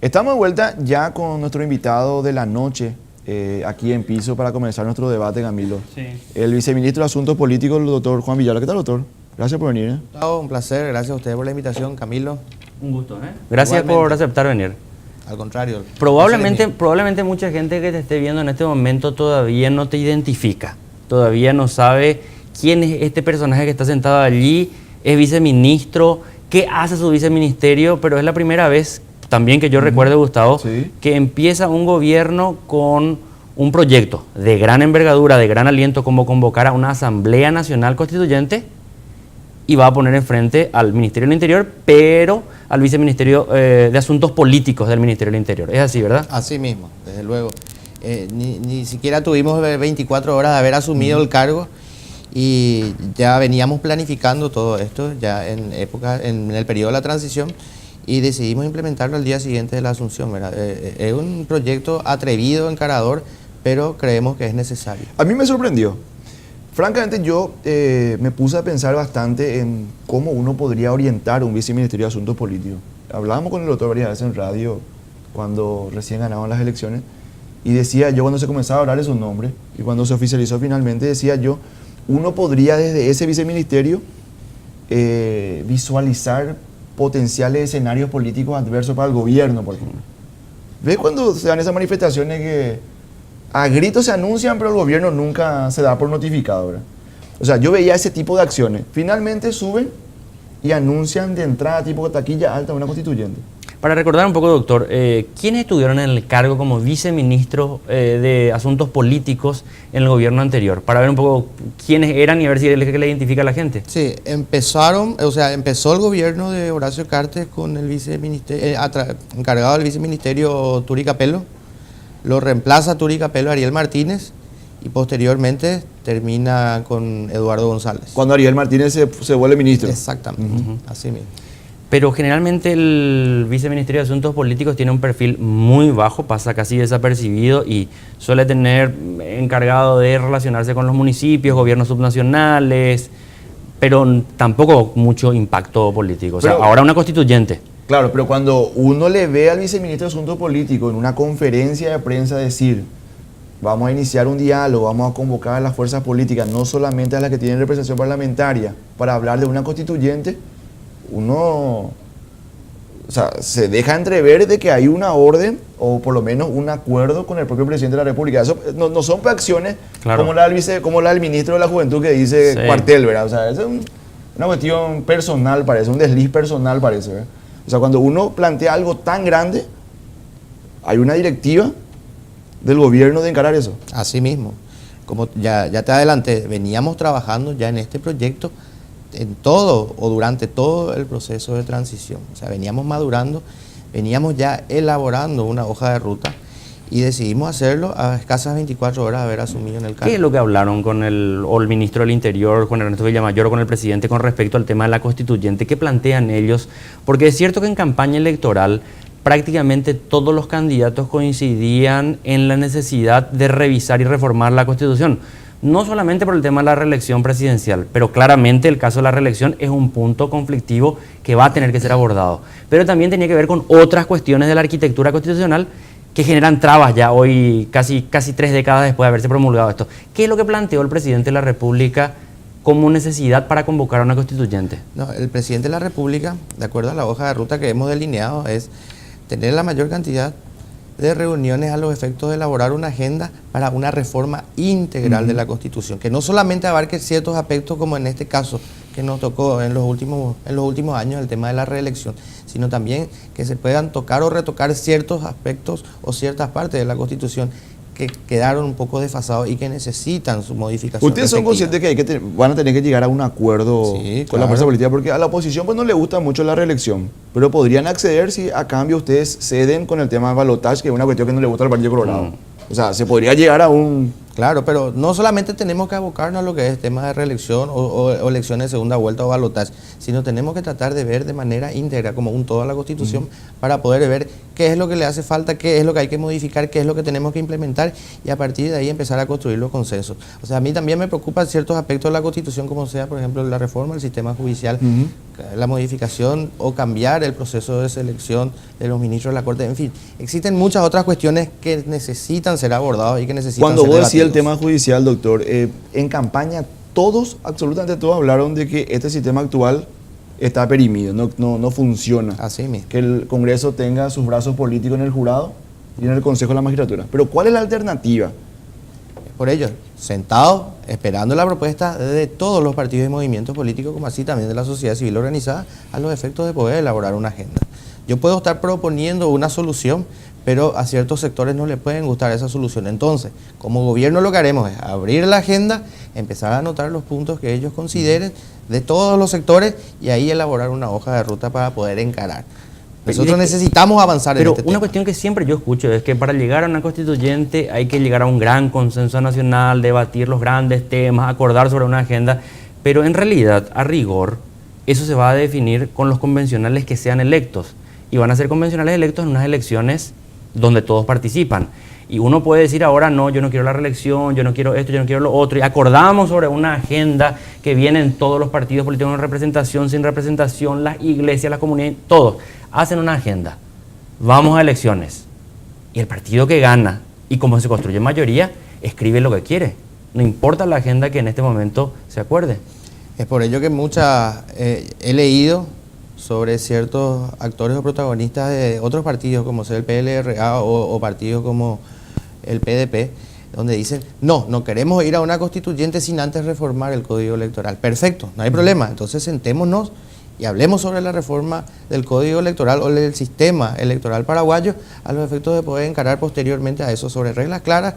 Estamos de vuelta ya con nuestro invitado de la noche, aquí en piso, para comenzar nuestro debate, Camilo. Sí. El viceministro de Asuntos Políticos, el doctor Juan Villalba. ¿Qué tal, doctor? Gracias por venir. Gustavo, un placer, gracias a ustedes por la invitación, Camilo. Un gusto, ¿eh? Gracias Igualmente. por aceptar venir. Al contrario. Probablemente mucha gente que te esté viendo en este momento todavía no te identifica, todavía no sabe quién es este personaje que está sentado allí, es viceministro, qué hace su viceministerio, pero es la primera vez también que yo recuerdo, Gustavo, Sí. que empieza un gobierno con un proyecto de gran envergadura, de gran aliento, como convocar a una Asamblea Nacional Constituyente y va a poner enfrente al Ministerio del Interior, pero al Viceministerio de Asuntos Políticos del Ministerio del Interior. Es así, ¿verdad? Así mismo, desde luego. Ni siquiera tuvimos 24 horas de haber asumido el cargo y ya veníamos planificando todo esto ya en el periodo de la transición y decidimos implementarlo al día siguiente de la asunción, ¿verdad? Es un proyecto atrevido, encarador, pero creemos que es necesario. A mí me sorprendió. Francamente, yo me puse a pensar bastante en cómo uno podría orientar un viceministerio de Asuntos Políticos. Hablábamos con el doctor varias veces en radio cuando recién ganaban las elecciones y decía yo, cuando se comenzaba a hablar de su nombre y cuando se oficializó finalmente, decía yo, uno podría desde ese viceministerio visualizar potenciales escenarios políticos adversos para el gobierno, por ejemplo. ¿Ves cuando se dan esas manifestaciones que a gritos se anuncian, pero el gobierno nunca se da por notificado, ¿verdad? O sea, yo veía ese tipo de acciones. Finalmente suben y anuncian de entrada tipo taquilla alta una constituyente. Para recordar un poco, doctor, ¿quiénes estuvieron en el cargo como viceministro de Asuntos Políticos en el gobierno anterior? Para ver un poco quiénes eran y a ver si es el que le identifica a la gente. Sí, empezó el gobierno de Horacio Cartes con el viceministerio, encargado del viceministerio Turi Capello, lo reemplaza Turi Capello Ariel Martínez y posteriormente termina con Eduardo González. Cuando Ariel Martínez se vuelve ministro. Exactamente, así mismo. Pero generalmente el Viceministerio de Asuntos Políticos tiene un perfil muy bajo, pasa casi desapercibido y suele tener encargado de relacionarse con los municipios, gobiernos subnacionales, pero tampoco mucho impacto político. O sea, Pero- ahora una constituyente. Claro, pero cuando uno le ve al viceministro de Asuntos Políticos en una conferencia de prensa decir, vamos a iniciar un diálogo, vamos a convocar a las fuerzas políticas, no solamente a las que tienen representación parlamentaria, para hablar de una constituyente, uno, o sea, se deja entrever de que hay una orden o por lo menos un acuerdo con el propio presidente de la República. Eso no son acciones Claro. como la del ministro de la Juventud que dice Sí. cuartel, ¿verdad? O sea, eso es una cuestión personal, parece, un desliz personal, parece, ¿verdad? O sea, cuando uno plantea algo tan grande, hay una directiva del gobierno de encarar eso. Así mismo. Como ya te adelanté, veníamos trabajando ya en este proyecto en todo o durante todo el proceso de transición. O sea, veníamos madurando, veníamos ya elaborando una hoja de ruta y decidimos hacerlo a escasas 24 horas de haber asumido en el cargo. ¿Qué es lo que hablaron con el ministro del Interior, con Ernesto Villamayor o con el presidente con respecto al tema de la constituyente? ¿Qué plantean ellos? Porque es cierto que en campaña electoral prácticamente todos los candidatos coincidían en la necesidad de revisar y reformar la Constitución. No solamente por el tema de la reelección presidencial, pero claramente el caso de la reelección es un punto conflictivo que va a tener que ser abordado. Pero también tenía que ver con otras cuestiones de la arquitectura constitucional que generan trabas ya hoy, casi 3 décadas después de haberse promulgado esto. ¿Qué es lo que planteó el presidente de la República como necesidad para convocar a una constituyente? No, el presidente de la República, de acuerdo a la hoja de ruta que hemos delineado, es tener la mayor cantidad de reuniones a los efectos de elaborar una agenda para una reforma integral de la Constitución, que no solamente abarque ciertos aspectos como en este caso que nos tocó en los últimos años, el tema de la reelección, sino también que se puedan tocar o retocar ciertos aspectos o ciertas partes de la Constitución que quedaron un poco desfasados y que necesitan su modificación. Ustedes son respectiva. conscientes que van a tener que llegar a un acuerdo Sí, con la claro. fuerza política, porque a la oposición pues no le gusta mucho la reelección, pero podrían acceder si a cambio ustedes ceden con el tema de balotaje, que es una cuestión que no le gusta al Partido Colorado. O sea, se podría llegar a un Claro, pero no solamente tenemos que abocarnos a lo que es tema de reelección o elecciones de segunda vuelta o balotaje, sino tenemos que tratar de ver de manera íntegra, como un todo a la Constitución, para poder ver qué es lo que le hace falta, qué es lo que hay que modificar, qué es lo que tenemos que implementar y a partir de ahí empezar a construir los consensos. O sea, a mí también me preocupan ciertos aspectos de la Constitución, como sea, por ejemplo, la reforma del sistema judicial, la modificación o cambiar el proceso de selección de los ministros de la Corte, en fin, existen muchas otras cuestiones que necesitan ser abordadas y que necesitan Cuando ser vos decías el debatidos. tema judicial, doctor, en campaña todos, absolutamente todos, hablaron de que este sistema actual está perimido, no funciona. Así mismo. Que el Congreso tenga sus brazos políticos en el jurado y en el Consejo de la Magistratura. Pero ¿cuál es la alternativa? Por ello, sentados, esperando la propuesta de todos los partidos y movimientos políticos, como así también de la sociedad civil organizada, a los efectos de poder elaborar una agenda. Yo puedo estar proponiendo una solución, pero a ciertos sectores no les pueden gustar esa solución. Entonces, como gobierno lo que haremos es abrir la agenda, empezar a anotar los puntos que ellos consideren de todos los sectores y ahí elaborar una hoja de ruta para poder encarar. Nosotros necesitamos avanzar en Pero este una tema. cuestión que siempre yo escucho es que para llegar a una constituyente hay que llegar a un gran consenso nacional, debatir los grandes temas, acordar sobre una agenda, pero en realidad, a rigor, eso se va a definir con los convencionales que sean electos. Y van a ser convencionales electos en unas elecciones donde todos participan. Y uno puede decir ahora, no, yo no quiero la reelección, yo no quiero esto, yo no quiero lo otro. Y acordamos sobre una agenda que vienen todos los partidos políticos en representación, sin representación, las iglesias, las comunidades, todos hacen una agenda. Vamos a elecciones. Y el partido que gana, y como se construye mayoría, escribe lo que quiere. No importa la agenda que en este momento se acuerde. Es por ello que he leído sobre ciertos actores o protagonistas de otros partidos, como sea el PLRA o partidos como el PDP, donde dicen, no queremos ir a una constituyente sin antes reformar el Código Electoral. Perfecto, no hay problema. Entonces sentémonos y hablemos sobre la reforma del Código Electoral o del sistema electoral paraguayo a los efectos de poder encarar posteriormente a eso sobre reglas claras,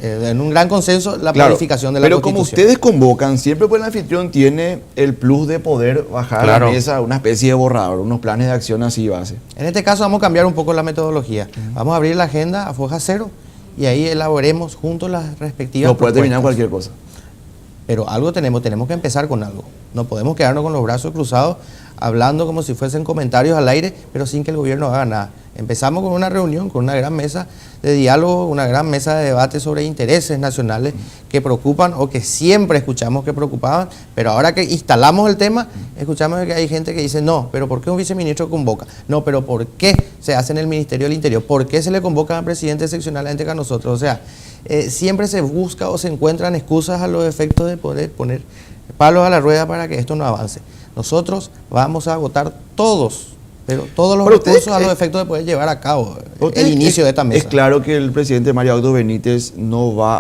en un gran consenso, la planificación de la pero Constitución. como ustedes convocan, siempre pues el anfitrión tiene el plus de poder bajar a la mesa una especie de borrador, unos planes de acción así base. En este caso vamos a cambiar un poco la metodología. Vamos a abrir la agenda a foja cero y ahí elaboremos juntos las respectivas No puede terminar propuestas. cualquier cosa. Pero algo tenemos que empezar con algo. No podemos quedarnos con los brazos cruzados hablando como si fuesen comentarios al aire, pero sin que el gobierno haga nada. Empezamos con una reunión, con una gran mesa de diálogo, una gran mesa de debate sobre intereses nacionales que preocupan o que siempre escuchamos que preocupaban, pero ahora que instalamos el tema, escuchamos que hay gente que dice, no, pero ¿por qué un viceministro convoca? No, pero ¿por qué se hace en el Ministerio del Interior? ¿Por qué se le convoca al presidente seccionalmente que a nosotros? O sea, siempre se busca o se encuentran excusas a los efectos de poder poner palos a la rueda para que esto no avance. Nosotros vamos a agotar todos los recursos a los efectos de poder llevar a cabo el inicio de esta mesa. Es claro que el presidente Mario Abdo Benítez no va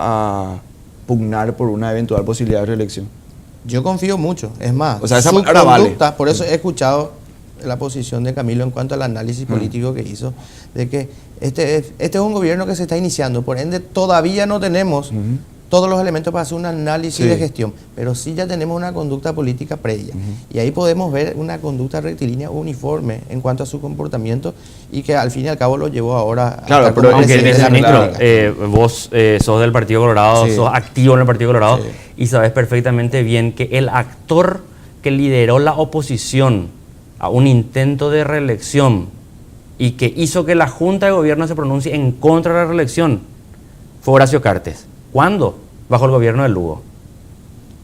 a pugnar por una eventual posibilidad de reelección. Yo confío mucho, es más, O sea, esa su palabra vale. conducta, por eso he escuchado la posición de Camilo en cuanto al análisis político que hizo, de que este es un gobierno que se está iniciando, por ende todavía no tenemos todos los elementos para hacer un análisis de gestión, pero sí ya tenemos una conducta política previa. Y ahí podemos ver una conducta rectilínea uniforme en cuanto a su comportamiento y que al fin y al cabo lo llevó ahora Claro, a estar pero como Aunque presidente de la ministro, República. vos sos del Partido Colorado, Sí. sos activo en el Partido Colorado Sí. y sabes perfectamente bien que el actor que lideró la oposición a un intento de reelección y que hizo que la Junta de Gobierno se pronuncie en contra de la reelección fue Horacio Cartes. ¿Cuándo? Bajo el gobierno de Lugo.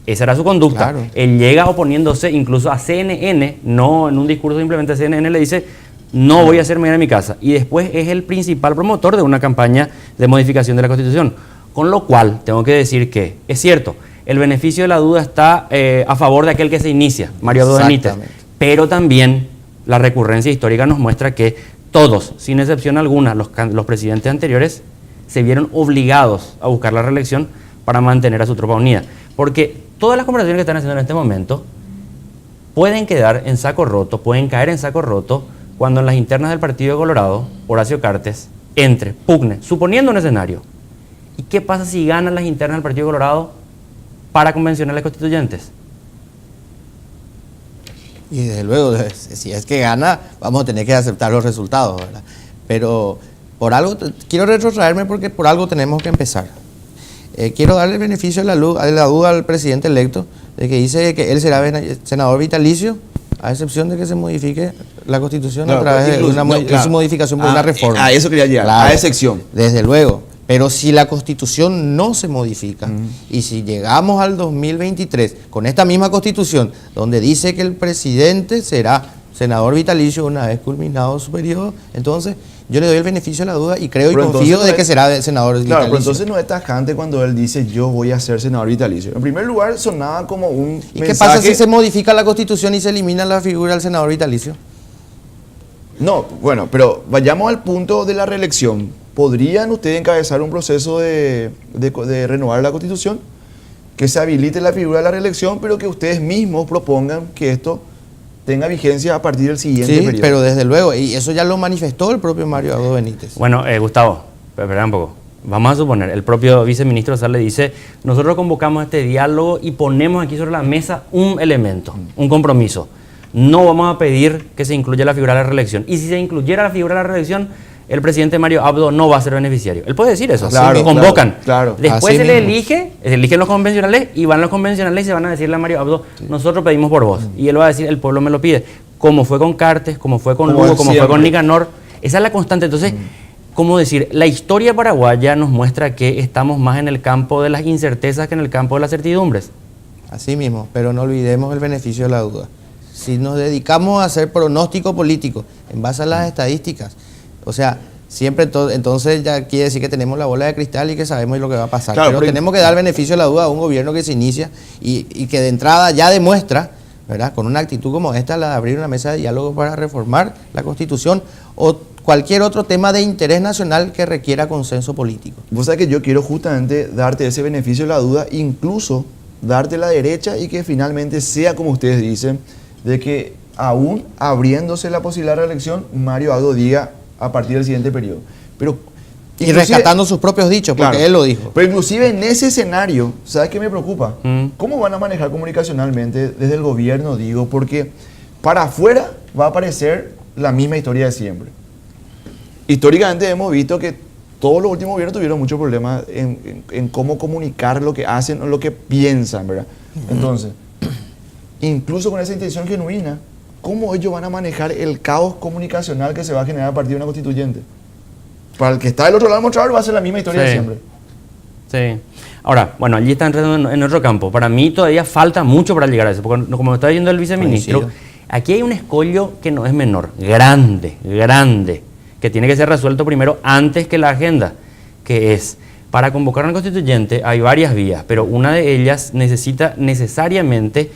Esa era su conducta. Claro. Él llega oponiéndose incluso a CNN, no en un discurso simplemente a CNN le dice, no voy a hacer mañana en mi casa. Y después es el principal promotor de una campaña de modificación de la Constitución. Con lo cual, tengo que decir que, es cierto, el beneficio de la duda está a favor de aquel que se inicia, Mario Abdo Benítez. Exactamente. Pero también la recurrencia histórica nos muestra que todos, sin excepción alguna, los presidentes anteriores se vieron obligados a buscar la reelección para mantener a su tropa unida. Porque todas las conversaciones que están haciendo en este momento pueden quedar en saco roto, pueden caer en saco roto cuando en las internas del Partido de Colorado, Horacio Cartes entre, pugne, suponiendo un escenario. ¿Y qué pasa si ganan las internas del Partido de Colorado para convencionales constituyentes? Y desde luego, si es que gana, vamos a tener que aceptar los resultados, ¿verdad? Pero por algo, quiero retrotraerme porque por algo tenemos que empezar. quiero darle el beneficio de la duda al presidente electo de que dice que él será senador vitalicio, a excepción de que se modifique la Constitución a través de su modificación por una reforma. A eso quería llegar, Claro, a excepción. desde luego. Pero si la Constitución no se modifica y si llegamos al 2023 con esta misma Constitución donde dice que el presidente será senador vitalicio una vez culminado su periodo, entonces yo le doy el beneficio de la duda y creo Pero y confío entonces de no que es- será senador Claro, vitalicio. pero entonces no es tajante cuando él dice yo voy a ser senador vitalicio. En primer lugar, sonaba como un ¿Y mensaje... qué pasa si se modifica la Constitución y se elimina la figura del senador vitalicio? No, bueno, pero vayamos al punto de la reelección. ¿Podrían ustedes encabezar un proceso de renovar la Constitución? Que se habilite la figura de la reelección, pero que ustedes mismos propongan que esto tenga vigencia a partir del siguiente Sí, periodo. pero desde luego, y eso ya lo manifestó el propio Mario Abdo Benítez. Bueno, Gustavo, espera un poco. Vamos a suponer, el propio viceministro sale y dice, nosotros convocamos este diálogo y ponemos aquí sobre la mesa un elemento, un compromiso. No vamos a pedir que se incluya la figura de la reelección. Y si se incluyera la figura de la reelección, el presidente Mario Abdo no va a ser beneficiario. Él puede decir eso. Claro, Convocan. claro. Después Así se le mismo. eligen los convencionales y van los convencionales y se van a decirle a Mario Abdo, nosotros pedimos por vos. Y él va a decir, el pueblo me lo pide. Como fue con Cartes, como fue con Como Lugo, como fue siempre. con Nicanor. Esa es la constante. Entonces, ¿cómo decir? La historia paraguaya nos muestra que estamos más en el campo de las incertezas que en el campo de las certidumbres. Así mismo, pero no olvidemos el beneficio de la duda. Si nos dedicamos a hacer pronóstico político en base a las estadísticas, o sea, siempre entonces ya quiere decir que tenemos la bola de cristal y que sabemos lo que va a pasar. Claro, pero tenemos que dar el beneficio de la duda a un gobierno que se inicia y que de entrada ya demuestra, ¿verdad?, con una actitud como esta, la de abrir una mesa de diálogo para reformar la Constitución o cualquier otro tema de interés nacional que requiera consenso político. Vos sabés que yo quiero justamente darte ese beneficio de la duda, incluso darte la derecha y que finalmente sea como ustedes dicen, de que aún abriéndose la posibilidad de reelección, Mario Abdo diga a partir del siguiente periodo. Pero Y inclusive- rescatando sus propios dichos, porque Claro. él lo dijo. Pero inclusive en ese escenario, ¿sabes qué me preocupa? Mm. ¿Cómo van a manejar comunicacionalmente desde el gobierno, digo? Porque para afuera va a aparecer la misma historia de siempre. Históricamente hemos visto que todos los últimos gobiernos tuvieron muchos problemas en cómo comunicar lo que hacen o lo que piensan, ¿verdad? Entonces, incluso con esa intención genuina, ¿cómo ellos van a manejar el caos comunicacional que se va a generar a partir de una constituyente? Para el que está del otro lado del mostrador va a ser la misma historia de Sí. siempre. Sí. Ahora, bueno, allí está entrando en otro campo. Para mí todavía falta mucho para llegar a eso, porque como está diciendo el viceministro, Coincido. aquí hay un escollo que no es menor, grande, grande, que tiene que ser resuelto primero antes que la agenda, que es, para convocar a un constituyente hay varias vías, pero una de ellas necesita necesariamente,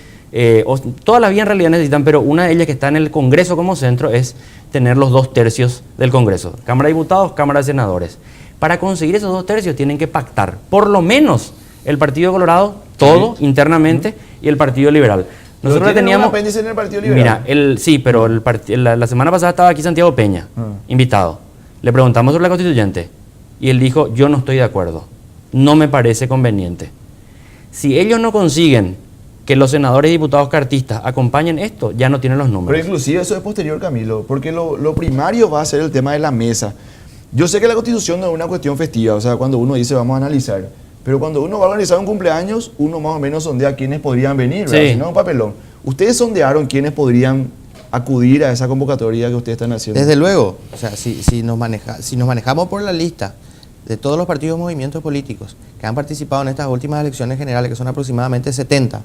todas las vías en realidad necesitan, pero una de ellas que está en el Congreso como centro es tener los 2/3 del Congreso, Cámara de Diputados, Cámara de Senadores. Para conseguir esos 2/3 tienen que pactar, por lo menos el Partido Colorado, todo internamente, y el Partido Liberal. Nosotros Pero tienen teníamos... un apéndice en el Partido Liberal. Mira, sí, pero la semana pasada estaba aquí Santiago Peña, invitado. Le preguntamos sobre la constituyente y él dijo, yo no estoy de acuerdo, no me parece conveniente. Si ellos no consiguen que los senadores y diputados cartistas acompañen esto, ya no tienen los Pero números. inclusive eso es posterior, Camilo, porque lo primario va a ser el tema de la mesa. Yo sé que la Constitución no es una cuestión festiva, o sea, cuando uno dice vamos a analizar, pero cuando uno va a organizar un cumpleaños, uno más o menos sondea quiénes podrían venir, ¿verdad? Sí. Si no es un papelón. ¿Ustedes sondearon quiénes podrían acudir a esa convocatoria que ustedes están haciendo? Desde luego, o sea, si nos manejamos por la lista de todos los partidos y movimientos políticos que han participado en estas últimas elecciones generales, que son aproximadamente 70,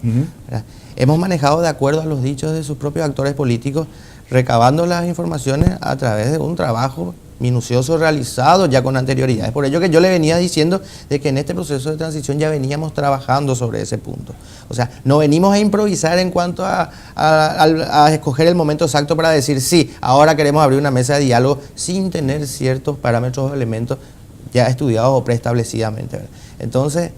¿verdad?, hemos manejado de acuerdo a los dichos de sus propios actores políticos, recabando las informaciones a través de un trabajo minucioso realizado ya con anterioridad. Es por ello que yo le venía diciendo de que en este proceso de transición ya veníamos trabajando sobre ese punto. O sea, no venimos a improvisar en cuanto a escoger el momento exacto para decir sí, ahora queremos abrir una mesa de diálogo sin tener ciertos parámetros o elementos ya estudiados o preestablecidamente, ¿verdad? Entonces,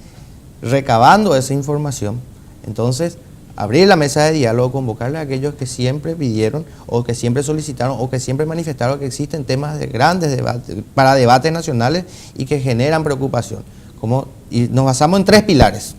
recabando esa información, entonces abrir la mesa de diálogo, convocarle a aquellos que siempre pidieron o que siempre solicitaron o que siempre manifestaron que existen temas de grandes debates, para debates nacionales y que generan preocupación. Y nos basamos en tres pilares.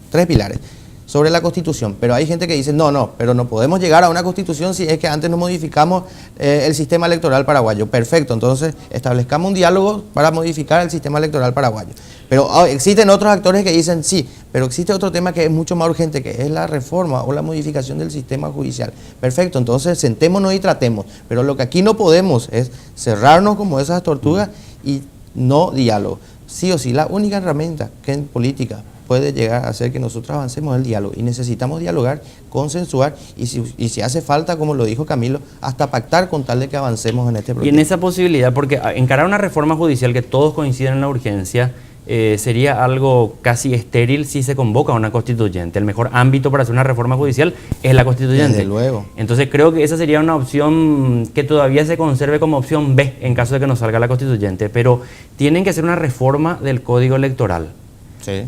sobre la Constitución. Pero hay gente que dice, no, pero no podemos llegar a una Constitución si es que antes no modificamos el sistema electoral paraguayo. Perfecto, entonces establezcamos un diálogo para modificar el sistema electoral paraguayo. Pero existen otros actores que dicen, sí, pero existe otro tema que es mucho más urgente, que es la reforma o la modificación del sistema judicial. Perfecto, entonces sentémonos y tratemos. Pero lo que aquí no podemos es cerrarnos como esas tortugas y no diálogo. Sí o sí, la única herramienta que en política puede llegar a hacer que nosotros avancemos el diálogo, y necesitamos dialogar, consensuar y si hace falta, como lo dijo Camilo, hasta pactar con tal de que avancemos en este proceso. Y en esa posibilidad, porque encarar una reforma judicial que todos coinciden en la urgencia sería algo casi estéril si se convoca a una constituyente. El mejor ámbito para hacer una reforma judicial es la constituyente. Desde luego. Entonces creo que esa sería una opción que todavía se conserve como opción B en caso de que no salga la constituyente, pero tienen que hacer una reforma del Código Electoral. Sí.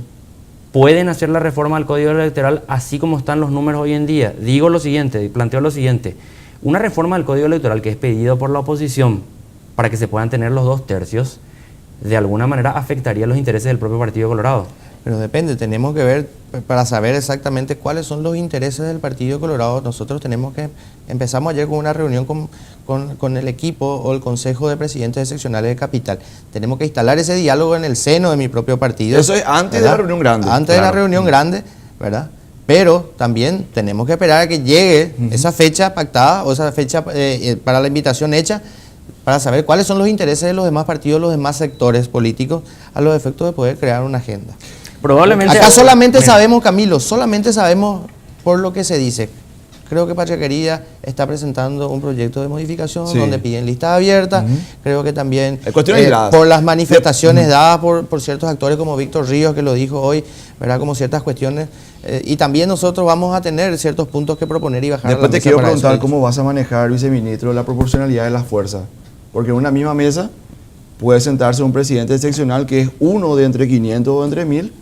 Pueden hacer la reforma del Código Electoral así como están los números hoy en día. Digo lo siguiente, planteo lo siguiente. Una reforma del Código Electoral que es pedido por la oposición para que se puedan tener los 2/3, de alguna manera afectaría los intereses del propio Partido Colorado. Pero depende, tenemos que ver, para saber exactamente cuáles son los intereses del Partido Colorado, nosotros tenemos que, empezamos ayer con una reunión con el equipo o el Consejo de Presidentes de Seccionales de Capital. Tenemos que instalar ese diálogo en el seno de mi propio partido. Eso es antes, ¿verdad?, de la reunión grande. Antes de la reunión grande, ¿verdad? Pero también tenemos que esperar a que llegue esa fecha pactada o esa fecha para la invitación hecha, para saber cuáles son los intereses de los demás partidos, los demás sectores políticos, a los efectos de poder crear una agenda. Probablemente... Acá solamente sabemos, Camilo, solamente sabemos por lo que se dice. Creo que Pachaquería está presentando un proyecto de modificación donde piden listas abiertas. Creo que también por las manifestaciones dadas por ciertos actores como Víctor Ríos, que lo dijo hoy, ¿verdad?, como ciertas cuestiones. Y también nosotros vamos a tener ciertos puntos que proponer y bajar. Después te quiero preguntar cómo vas a manejar, viceministro, la proporcionalidad de las fuerzas. Porque en una misma mesa puede sentarse un presidente seccional que es uno de entre 500 o entre 1000,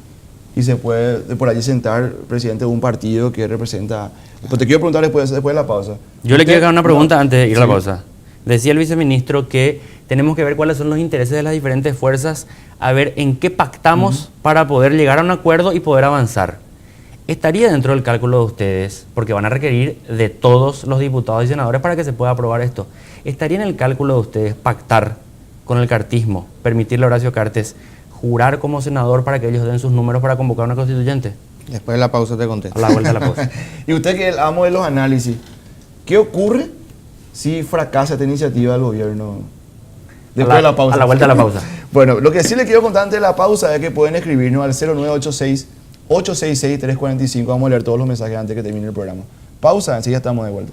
y se puede por allí sentar el presidente de un partido que representa... Pues te quiero preguntar después de la pausa. Yo le quiero hacer una pregunta antes de ir a la pausa. Decía el viceministro que tenemos que ver cuáles son los intereses de las diferentes fuerzas, a ver en qué pactamos para poder llegar a un acuerdo y poder avanzar. ¿Estaría dentro del cálculo de ustedes, porque van a requerir de todos los diputados y senadores para que se pueda aprobar esto, estaría en el cálculo de ustedes pactar con el cartismo, permitirle a Horacio Cartes jurar como senador para que ellos den sus números para convocar una constituyente? Después de la pausa te contesto. A la vuelta de la pausa. Y usted, que es el amo de los análisis, ¿qué ocurre si fracasa esta iniciativa del gobierno? Después de la pausa. A la vuelta de la pausa. Bueno, lo que sí le quiero contar antes de la pausa es que pueden escribirnos al 0986-866-345. Vamos a leer todos los mensajes antes que termine el programa. Pausa, enseguida estamos de vuelta.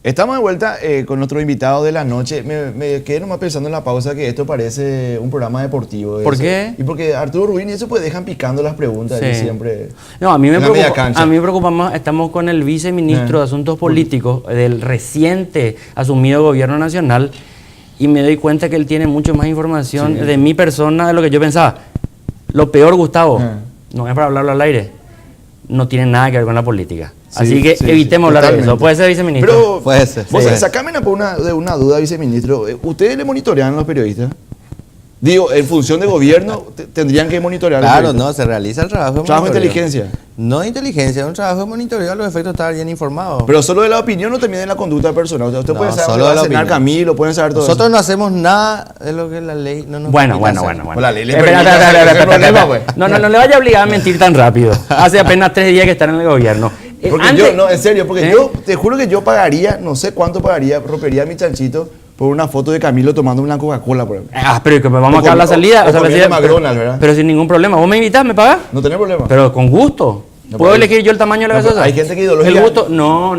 Estamos de vuelta con nuestro invitado de la noche. Me quedé nomás pensando en la pausa que esto parece un programa deportivo. ¿Por eso. qué? Y porque Arturo Rubín y eso pues dejan picando las preguntas Sí. y siempre. No, a mí me en la media preocupa, cancha. a mí me preocupa más, estamos con el viceministro de Asuntos Políticos del reciente asumido gobierno nacional y me doy cuenta que él tiene mucho más información de mi persona de lo que yo pensaba. Lo peor, Gustavo, no es para hablarlo al aire, no tiene nada que ver con la política. Sí, Así que sí, evitemos hablar de eso. totalmente. ¿Puede ser, viceministro? Pero, Puede ser, vos sí. sacame de una duda, viceministro. ¿Ustedes le monitorean a los periodistas? Digo, en función de gobierno, tendrían que monitorear a los Claro, periodistas. no, se realiza el trabajo de Trabajo de monitoreo. inteligencia. No de inteligencia, es un trabajo de monitoreo a los efectos de estar bien informados. Pero solo de la opinión o también de la conducta personal. O sea, usted No, puede saber solo dónde va de la a cenar opinión. Camilo, pueden saber todo Nosotros eso. no hacemos nada de lo que la ley no nos Bueno, permite bueno, hacer. bueno. Pues la ley le Espera, permite espera, hacer espera, ese espera, problema, espera. pues. No le vaya a obligar a mentir tan rápido. Hace apenas 3 días que están en el gobierno. Porque Antes- yo, no, en serio, porque ¿Eh? yo te juro que yo pagaría, no sé cuánto pagaría, rompería mi chanchito por una foto de Camilo tomando una Coca-Cola, por ejemplo. Pero que vamos O acá a la comi- salida. o comiendo pero- McDonald's, ¿verdad? Pero sin ningún problema. ¿Vos me invitás? ¿Me pagás? No tenés problema. Pero con gusto. No, ¿Puedo pero- elegir yo el tamaño de la no, pero gaseosa? hay gente que ideológica- El gusto. No.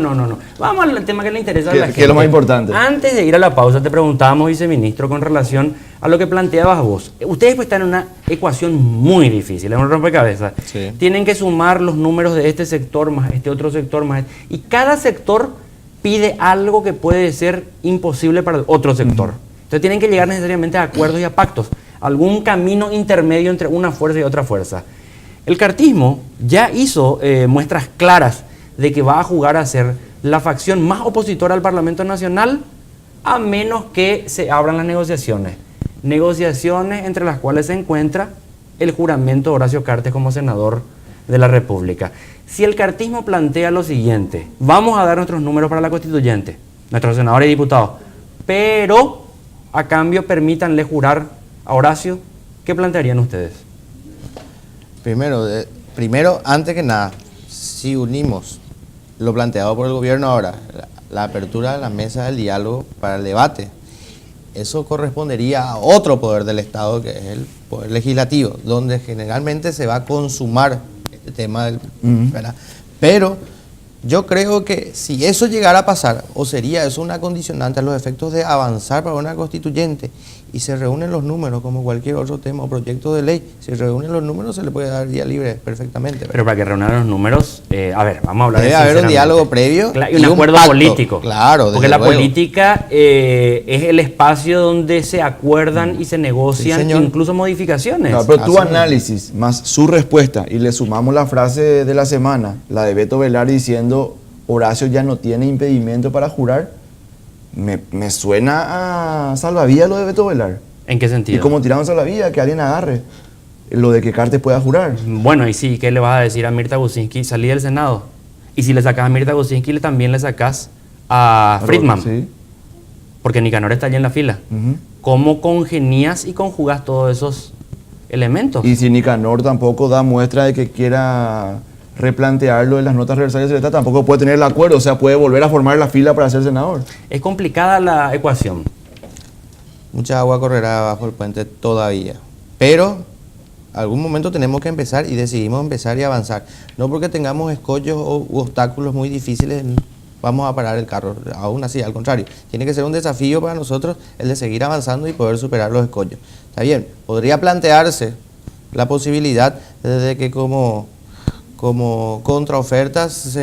Vamos al tema que le interesa a ¿Qué- la qué gente. es lo más importante? Antes de ir a la pausa, te preguntábamos, viceministro, con relación a lo que planteabas vos. Ustedes pues están en una ecuación muy difícil, es un rompecabezas. Sí. Tienen que sumar los números de este sector más este otro sector más. Y cada sector pide algo que puede ser imposible para el otro sector. Entonces tienen que llegar necesariamente a acuerdos y a pactos. Algún camino intermedio entre una fuerza y otra fuerza. El cartismo ya hizo muestras claras de que va a jugar a ser la facción más opositora al Parlamento Nacional a menos que se abran las negociaciones. Negociaciones entre las cuales se encuentra el juramento de Horacio Cartes como senador de la República. Si el cartismo plantea lo siguiente, vamos a dar nuestros números para la constituyente, nuestros senadores y diputados, pero a cambio permítanle jurar a Horacio, ¿qué plantearían ustedes? Primero, antes que nada, si unimos lo planteado por el gobierno ahora, la apertura de la mesa del diálogo para el debate, eso correspondería a otro poder del Estado, que es el poder legislativo, donde generalmente se va a consumar este tema del, ¿verdad? Pero yo creo que si eso llegara a pasar, o sería eso una condicionante a los efectos de avanzar para una constituyente, y se reúnen los números como cualquier otro tema o proyecto de ley, si se reúnen los números se le puede dar vía libre perfectamente, ¿verdad? Pero para que reúnan los números, a ver, vamos a hablar Debe haber un sinceramente. diálogo previo Y un acuerdo pacto. político. Claro, porque desde la luego. política es el espacio donde se acuerdan y se negocian Sí, señor. incluso modificaciones. Claro, pero tu Así análisis más su respuesta y le sumamos la frase de la semana, la de Beto Velar diciendo Horacio ya no tiene impedimento para jurar, me suena a salvavidas lo de Beto Velar. ¿En qué Y sentido? como tiraron salvavidas, que alguien agarre lo de que Cartes pueda jurar. Bueno, y sí, ¿qué le vas a decir a Mirta Gusinski? Salí del Senado. Y si le sacas a Mirta Gusinski, también le sacas a Friedman. Sí. Porque Nicanor está allí en la fila. Ujú. ¿Cómo congenias y conjugas todos esos elementos? Y si Nicanor tampoco da muestra de que quiera replantearlo en las notas reversales de secretaria, tampoco puede tener el acuerdo, o sea, puede volver a formar la fila para ser senador. Es complicada la ecuación. Mucha agua correrá bajo el puente todavía. Pero algún momento tenemos que empezar y decidimos empezar y avanzar. No porque tengamos escollos u obstáculos muy difíciles vamos a parar el carro. Aún así, al contrario. Tiene que ser un desafío para nosotros el de seguir avanzando y poder superar los escollos. Está bien, podría plantearse la posibilidad de que como contraofertas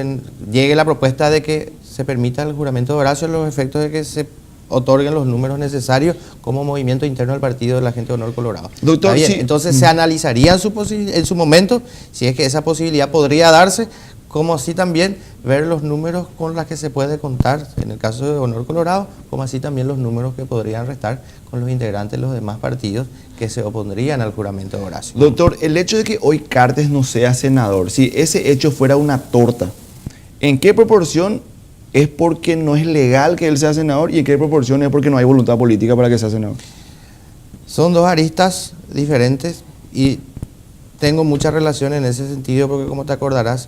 llegue la propuesta de que se permita el juramento de Horacio a los efectos de que se otorguen los números necesarios como movimiento interno del partido de la gente de Honor Colorado. Doctor, Está bien, sí. entonces se analizaría en su momento si es que esa posibilidad podría darse, como así también ver los números con los que se puede contar en el caso de Honor Colorado, como así también los números que podrían restar con los integrantes de los demás partidos que se opondrían al juramento de Horacio. Doctor, el hecho de que hoy Cartes no sea senador, si ese hecho fuera una torta, ¿en qué proporción es porque no es legal que él sea senador y en qué proporción es porque no hay voluntad política para que sea senador? Son dos aristas diferentes y tengo mucha relación en ese sentido porque, como te acordarás,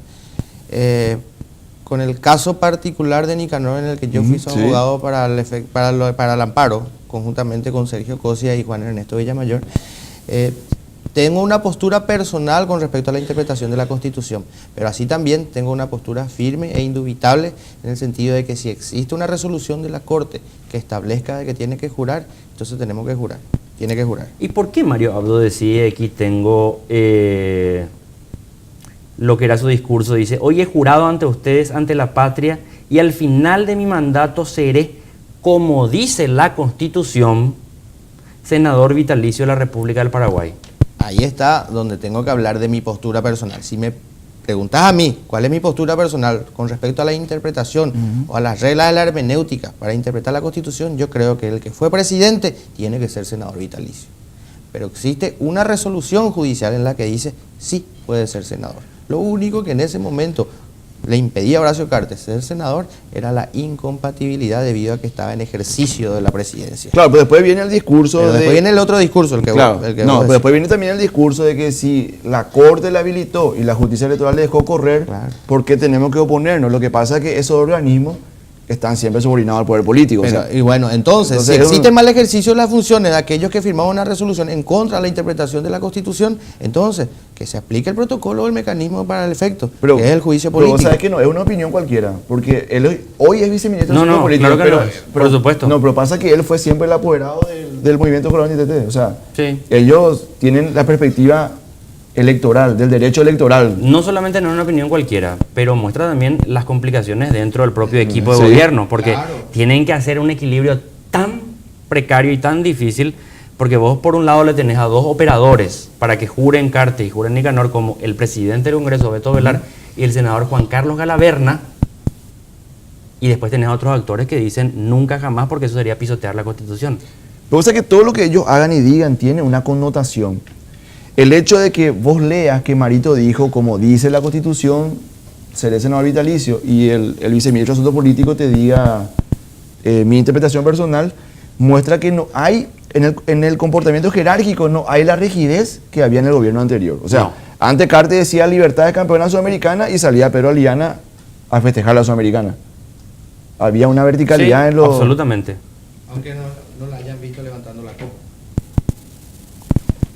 con el caso particular de Nicanor, en el que yo fui su Sí. abogado para el amparo, conjuntamente con Sergio Cosia y Juan Ernesto Villamayor, Tengo una postura personal con respecto a la interpretación de la Constitución, pero así también tengo una postura firme e indubitable en el sentido de que si existe una resolución de la Corte que establezca de que tiene que jurar, entonces tenemos que jurar, tiene que jurar. ¿Y por qué Mario Abdo decide, aquí tengo lo que era su discurso, dice: hoy he jurado ante ustedes, ante la patria, y al final de mi mandato seré, como dice la Constitución, senador vitalicio de la República del Paraguay? Ahí está donde tengo que hablar de mi postura personal. Si me preguntas a mí cuál es mi postura personal con respecto a la interpretación o a las reglas de la hermenéutica para interpretar la Constitución, yo creo que el que fue presidente tiene que ser senador vitalicio. Pero existe una resolución judicial en la que dice sí puede ser senador. Lo único que en ese momento le impedía a Horacio Cartes ser senador era la incompatibilidad debido a que estaba en ejercicio de la presidencia. Claro, pero después viene el discurso pero después viene el otro discurso, el que claro, vos, el que no, vos pero decís. después viene también el discurso de que si la Corte la habilitó y la Justicia Electoral le dejó correr, Claro. ¿por qué tenemos que oponernos? Lo que pasa es que esos organismos están siempre subordinados al poder político. Pero, o sea, y bueno, entonces, si es existe mal ejercicio de las funciones de aquellos que firmaron una resolución en contra de la interpretación de la Constitución, entonces que se aplique el protocolo o el mecanismo para el efecto, que es el juicio pero político. vos sabés que no es una opinión cualquiera, porque él hoy es viceministro de No, Asuntos no, Políticos, claro que no es, por supuesto. No, pero pasa que él fue siempre el apoderado del movimiento Colón ITT. O sea, Sí. ellos tienen la perspectiva electoral, del derecho electoral. No solamente no es una opinión cualquiera, pero muestra también las complicaciones dentro del propio equipo de Sí. gobierno, porque Claro. tienen que hacer un equilibrio tan precario y tan difícil, porque vos por un lado le tenés a dos operadores para que juren Cartes y juren Nicanor, como el presidente del Congreso, Beto Velar, y el senador Juan Carlos Galaverna, y después tenés a otros actores que dicen nunca jamás, porque eso sería pisotear la Constitución. Pero vos sabés que todo lo que ellos hagan y digan tiene una connotación. El hecho de que vos leas que Marito dijo, como dice la Constitución, seré senador vitalicio, y el viceministro de Asuntos Políticos te diga mi interpretación personal, muestra que no hay, en el comportamiento jerárquico, no hay la rigidez que había en el gobierno anterior. O sea, No. antes Cartes decía libertad de campeona sudamericana y salía Pedro Aliana a festejar la sudamericana. Había una verticalidad Sí, en los... absolutamente. Aunque no la hayan visto levantando la copa.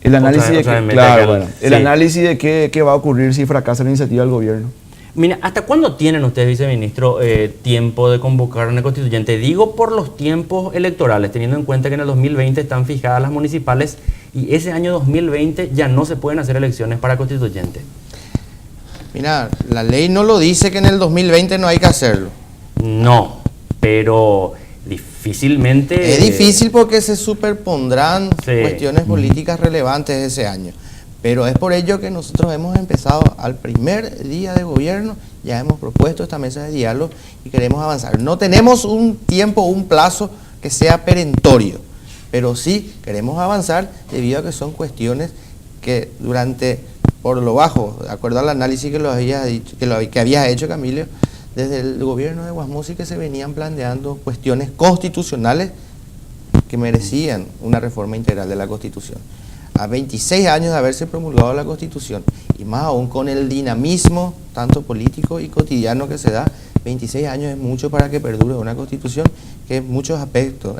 El análisis Otra vez de, mete claro, acá bueno, el sí. análisis de qué va a ocurrir si fracasa la iniciativa del gobierno. Mira, ¿hasta cuándo tienen ustedes, viceministro, tiempo de convocar una constituyente? Digo por los tiempos electorales, teniendo en cuenta que en el 2020 están fijadas las municipales y ese año 2020 ya no se pueden hacer elecciones para constituyente. Mira, la ley no lo dice que en el 2020 no hay que hacerlo. No, pero difícilmente... Es difícil porque se superpondrán Sí. cuestiones políticas relevantes ese año. Pero es por ello que nosotros hemos empezado al primer día de gobierno, ya hemos propuesto esta mesa de diálogo y queremos avanzar. No tenemos un tiempo, un plazo que sea perentorio, pero sí queremos avanzar debido a que son cuestiones que por lo bajo, de acuerdo al análisis que habías hecho, Camilo, desde el gobierno de Guasmusi que se venían planteando cuestiones constitucionales que merecían una reforma integral de la Constitución. A 26 años de haberse promulgado la Constitución, y más aún con el dinamismo tanto político y cotidiano que se da, 26 años es mucho para que perdure una Constitución que en muchos aspectos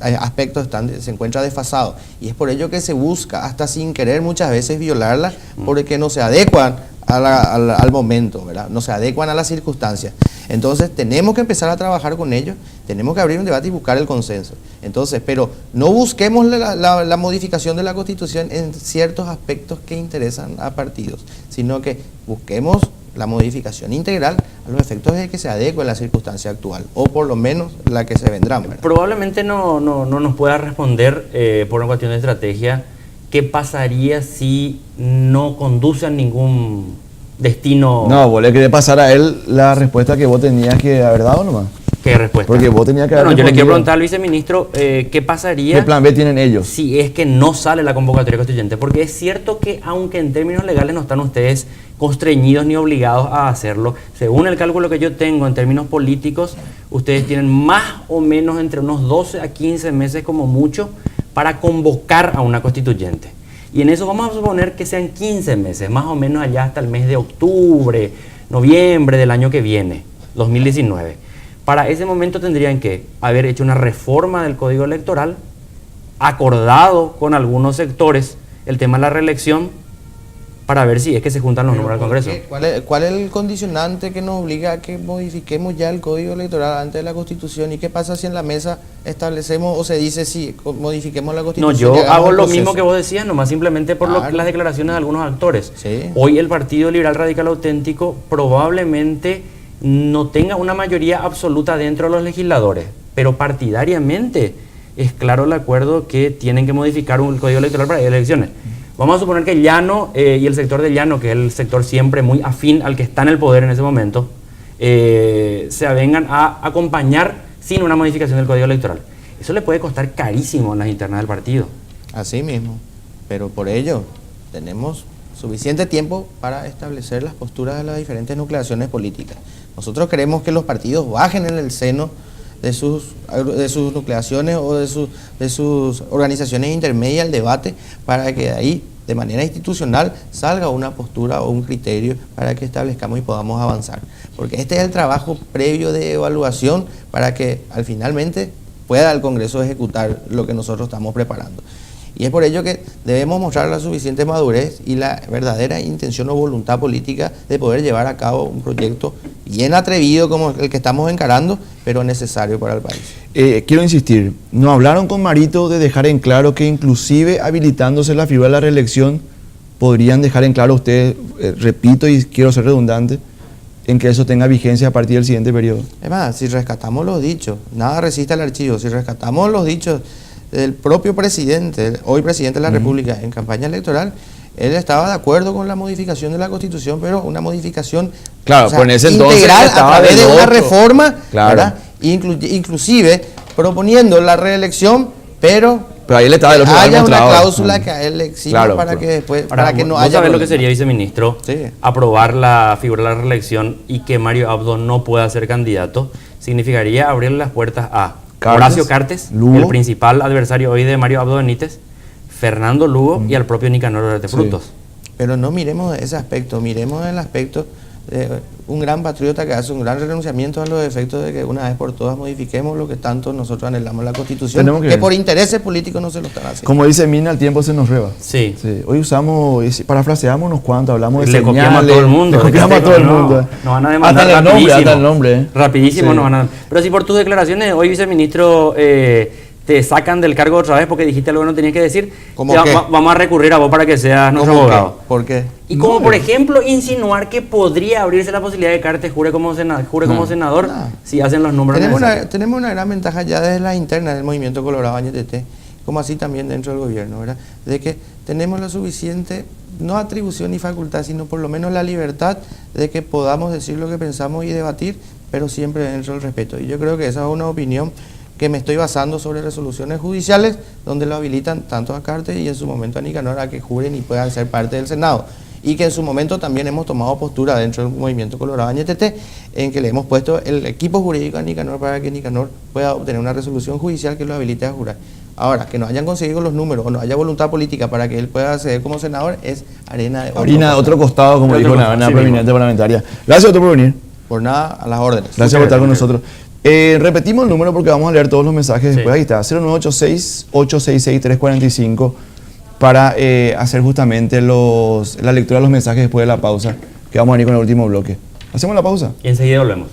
se encuentra desfasado. Y es por ello que se busca, hasta sin querer muchas veces, violarla, porque no se adecuan al momento, ¿verdad? No se adecuan a las circunstancias. Entonces tenemos que empezar a trabajar con ellos, tenemos que abrir un debate y buscar el consenso. Entonces, pero no busquemos la modificación de la Constitución en ciertos aspectos que interesan a partidos, sino que busquemos la modificación integral a los efectos de que se adecue a la circunstancia actual, o por lo menos la que se vendrá, ¿verdad? Probablemente no nos pueda responder por una cuestión de estrategia. ¿Qué pasaría si no conduce a ningún destino? No, vos le querés pasar a él la respuesta que vos tenías que haber dado nomás. ¿Qué respuesta? Porque vos tenías que haber Bueno, yo le quiero respondido. preguntar al viceministro qué pasaría ¿Qué plan B tienen ellos? si es que no sale la convocatoria constituyente, porque es cierto que aunque en términos legales no están ustedes constreñidos ni obligados a hacerlo, según el cálculo que yo tengo en términos políticos, ustedes tienen más o menos entre unos 12 a 15 meses como mucho para convocar a una constituyente. Y en eso vamos a suponer que sean 15 meses, más o menos allá hasta el mes de octubre, noviembre del año que viene, 2019. Para ese momento tendrían que haber hecho una reforma del Código Electoral, acordado con algunos sectores el tema de la reelección para ver si es que se juntan los números al Congreso. ¿Cuál es el condicionante que nos obliga a que modifiquemos ya el Código Electoral antes de la Constitución? ¿Y qué pasa si en la mesa establecemos o se dice si modifiquemos la No, Constitución? yo hago lo mismo que vos decías, nomás simplemente por Claro. las declaraciones de algunos actores. Sí. Hoy el Partido Liberal Radical Auténtico probablemente no tenga una mayoría absoluta dentro de los legisladores, pero partidariamente es claro el acuerdo que tienen que modificar un código electoral para elecciones. Vamos a suponer que Llano y el sector de Llano, que es el sector siempre muy afín al que está en el poder en ese momento, se avengan a acompañar sin una modificación del código electoral. Eso le puede costar carísimo en las internas del partido. Así mismo, pero por ello tenemos suficiente tiempo para establecer las posturas de las diferentes nucleaciones políticas. Nosotros queremos que los partidos bajen en el seno de sus nucleaciones o de sus organizaciones intermedias al debate para que de ahí, de manera institucional, salga una postura o un criterio para que establezcamos y podamos avanzar. Porque este es el trabajo previo de evaluación para que al finalmente pueda el Congreso ejecutar lo que nosotros estamos preparando. Y es por ello que debemos mostrar la suficiente madurez y la verdadera intención o voluntad política de poder llevar a cabo un proyecto bien atrevido como el que estamos encarando, pero necesario para el país. Quiero insistir, ¿no hablaron con Marito de dejar en claro que inclusive habilitándose la figura de la reelección, podrían dejar en claro ustedes, repito y quiero ser redundante, en que eso tenga vigencia a partir del siguiente periodo? Es más, si rescatamos los dichos, nada resiste al archivo, si rescatamos los dichos del propio presidente, hoy presidente de la República, en campaña electoral, él estaba de acuerdo con la modificación de la Constitución, pero una modificación Claro, por ese entonces integral a estaba través de del una otro. reforma, Claro. ¿verdad? Inclusive proponiendo la reelección, pero Pero ahí él estaba del otro lado haya una demostrado. cláusula que a él le exija Claro, para claro. que después, Ahora, para que no ¿vos haya sabés lo que problema. sería, viceministro? Sí. Aprobar la figura de la reelección y que Mario Abdo no pueda ser candidato significaría abrirle las puertas a Cartes, Horacio Cartes, Lugo. el principal adversario hoy de Mario Abdo Benítez, Fernando Lugo y al propio Nicanor Orete Frutos. Pero no miremos ese aspecto, miremos el aspecto de un gran patriota que hace un gran renunciamiento a los efectos de que una vez por todas modifiquemos lo que tanto nosotros anhelamos la Constitución, Tenemos que que ver. por intereses políticos no se lo están haciendo. Como dice Mina, el tiempo se nos reba. Sí. Sí. Hoy usamos, parafraseamos unos cuantos, hablamos de Le copiamos a señales, todo el mundo. le copiamos a todo el No, mundo. nos van a demandar hasta el nombre, rapidísimo. hasta el nombre. Rapidísimo Sí. nos van a... Pero si por tus declaraciones hoy, viceministro, te sacan del cargo otra vez porque dijiste algo que no tenías que decir, ¿Cómo te qué? vamos a recurrir a vos para que seas nuestro ¿Cómo abogado. qué? ¿Por qué? Y como No, por ejemplo insinuar que podría abrirse la posibilidad de que Cartes jure como senador No. si hacen los números necesarios. Tenemos una gran ventaja ya desde la interna del Movimiento Colorado Añetete, como así también dentro del gobierno, ¿verdad? De que tenemos la suficiente, no atribución ni facultad, sino por lo menos la libertad de que podamos decir lo que pensamos y debatir, pero siempre dentro del respeto. Y yo creo que esa es una opinión que me estoy basando sobre resoluciones judiciales donde lo habilitan tanto a Cartes y en su momento a Nicanor a que juren y puedan ser parte del Senado. Y que en su momento también hemos tomado postura dentro del Movimiento Colorado Añetete en que le hemos puesto el equipo jurídico a Nicanor para que Nicanor pueda obtener una resolución judicial que lo habilite a jurar. Ahora, que no hayan conseguido los números o no haya voluntad política para que él pueda acceder como senador es harina de Harina de otro costado, como De dijo otro una costado, sí prominente mismo. parlamentaria. Gracias, doctor, por venir. Por nada, a las órdenes. Gracias por estar con nosotros. Repetimos el número porque vamos a leer todos los mensajes Sí. después. Ahí está, 0986-866-345 para hacer justamente la lectura de los mensajes después de la pausa, que vamos a ir con el último bloque. ¿Hacemos la pausa? Y enseguida volvemos.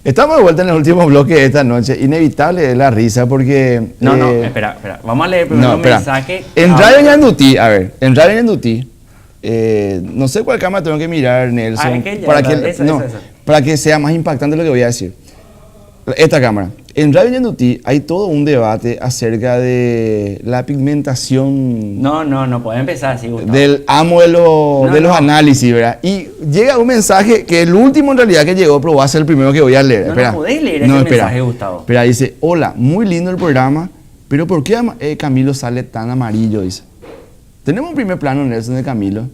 Estamos de vuelta en el último bloque de esta noche. Inevitable es la risa porque... No, espera. Vamos a leer primero un mensaje. En Radio Ñandutí, a ver, en Radio Ñandutí, no sé cuál cámara tengo que mirar, Nelson, para que sea más impactante lo que voy a decir. Esta cámara. En Radio Ñandutí hay todo un debate acerca de la pigmentación... No puede empezar así, Gustavo. Del amo de los análisis, ¿verdad? Y llega un mensaje que el último en realidad que llegó, pero va a ser el primero que voy a leer. No podés leer ese mensaje, Gustavo. Espera, dice, hola, muy lindo el programa, pero ¿por qué Camilo sale tan amarillo? Dice. Tenemos un primer plano, Nelson, de Camilo.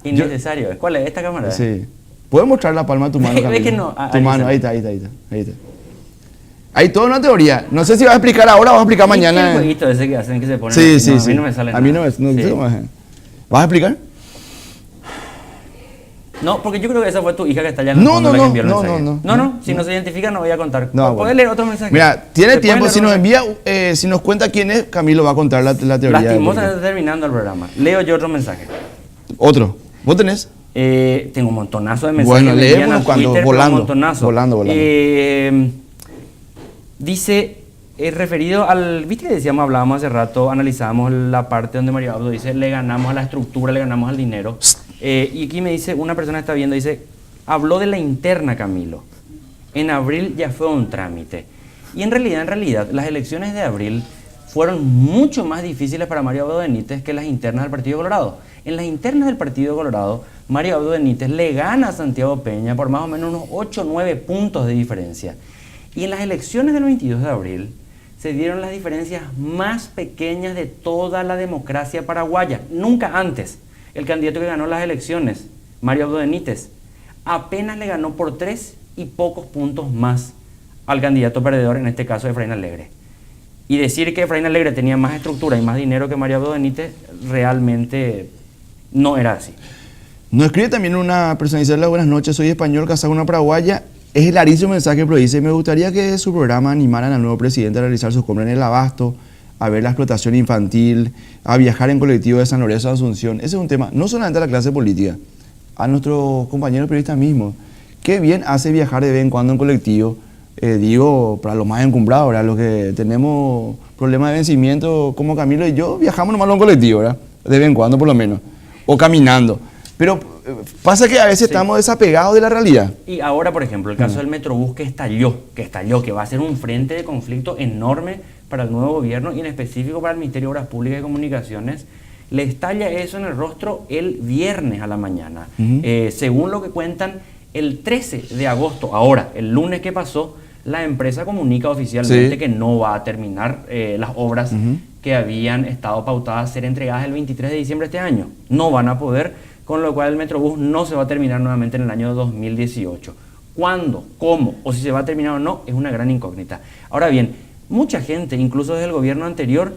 Innecesario. ¿Cuál es? ¿Esta cámara? Sí. ¿Puedes mostrar la palma de tu mano, Camilo? ¿Ves que no? Tu mano, ahí está. Hay toda una teoría. No sé si vas a explicar ahora o vas a explicar mañana. ¿Qué es el jueguito ese que hacen que se ponen? Sí. A mí no me sale nada. A mí no me sale. ¿Vas a explicar? No, porque yo creo que esa fue tu hija que está allá en el fondo la que envió el mensaje. No, si no se identifica no voy a contar. ¿Puedes leer otro mensaje? Mira, tiene tiempo, si nos envía, si nos cuenta quién es, Camilo va a contar la teoría. Lastimosamente está terminando el programa. Leo yo otro mensaje. ¿Otro? ¿Vos tenés? Tengo un montonazo de mensajes. Bueno, leemos cuando volando. Dice, referido al... ¿Viste que decíamos, hablábamos hace rato, analizábamos la parte donde Mario Abdo dice, le ganamos a la estructura, le ganamos al dinero. Y aquí me dice, una persona está viendo, dice, habló de la interna, Camilo. En abril ya fue un trámite. Y en realidad, las elecciones de abril fueron mucho más difíciles para Mario Abdo Benítez que las internas del Partido Colorado. En las internas del Partido Colorado, Mario Abdo Benítez le gana a Santiago Peña por más o menos unos 8 o 9 puntos de diferencia. Y en las elecciones del 22 de abril se dieron las diferencias más pequeñas de toda la democracia paraguaya. Nunca antes el candidato que ganó las elecciones, Mario Abdo Benítez, apenas le ganó por 3 y pocos puntos más al candidato perdedor, en este caso Efraín Alegre. Y decir que Efraín Alegre tenía más estructura y más dinero que Mario Abdo Benítez realmente no era así. Nos escribe también una persona, dice, buenas noches, soy español, casado con una paraguaya. Es hilarísimo mensaje, pero dice, me gustaría que su programa animaran al nuevo presidente a realizar sus compras en el abasto, a ver la explotación infantil, a viajar en colectivo de San Lorenzo a Asunción. Ese es un tema, no solamente a la clase política, a nuestros compañeros periodistas mismos. Qué bien hace viajar de vez en cuando en colectivo, digo, para los más encumbrados, ¿verdad? Los que tenemos problemas de vencimiento, como Camilo y yo, viajamos nomás en colectivo, ¿verdad? De vez en cuando por lo menos, o caminando. Pero pasa que a veces estamos desapegados de la realidad. Y ahora, por ejemplo, el caso del Metrobús que estalló, que va a ser un frente de conflicto enorme para el nuevo gobierno y en específico para el Ministerio de Obras Públicas y Comunicaciones, le estalla eso en el rostro el viernes a la mañana. Según lo que cuentan, el 13 de agosto, ahora, el lunes que pasó, la empresa comunica oficialmente que no va a terminar las obras que habían estado pautadas a ser entregadas el 23 de diciembre de este año. No van a poder, con lo cual el Metrobús no se va a terminar nuevamente en el año 2018. ¿Cuándo? ¿Cómo? O si se va a terminar o no, es una gran incógnita. Ahora bien, mucha gente, incluso desde el gobierno anterior,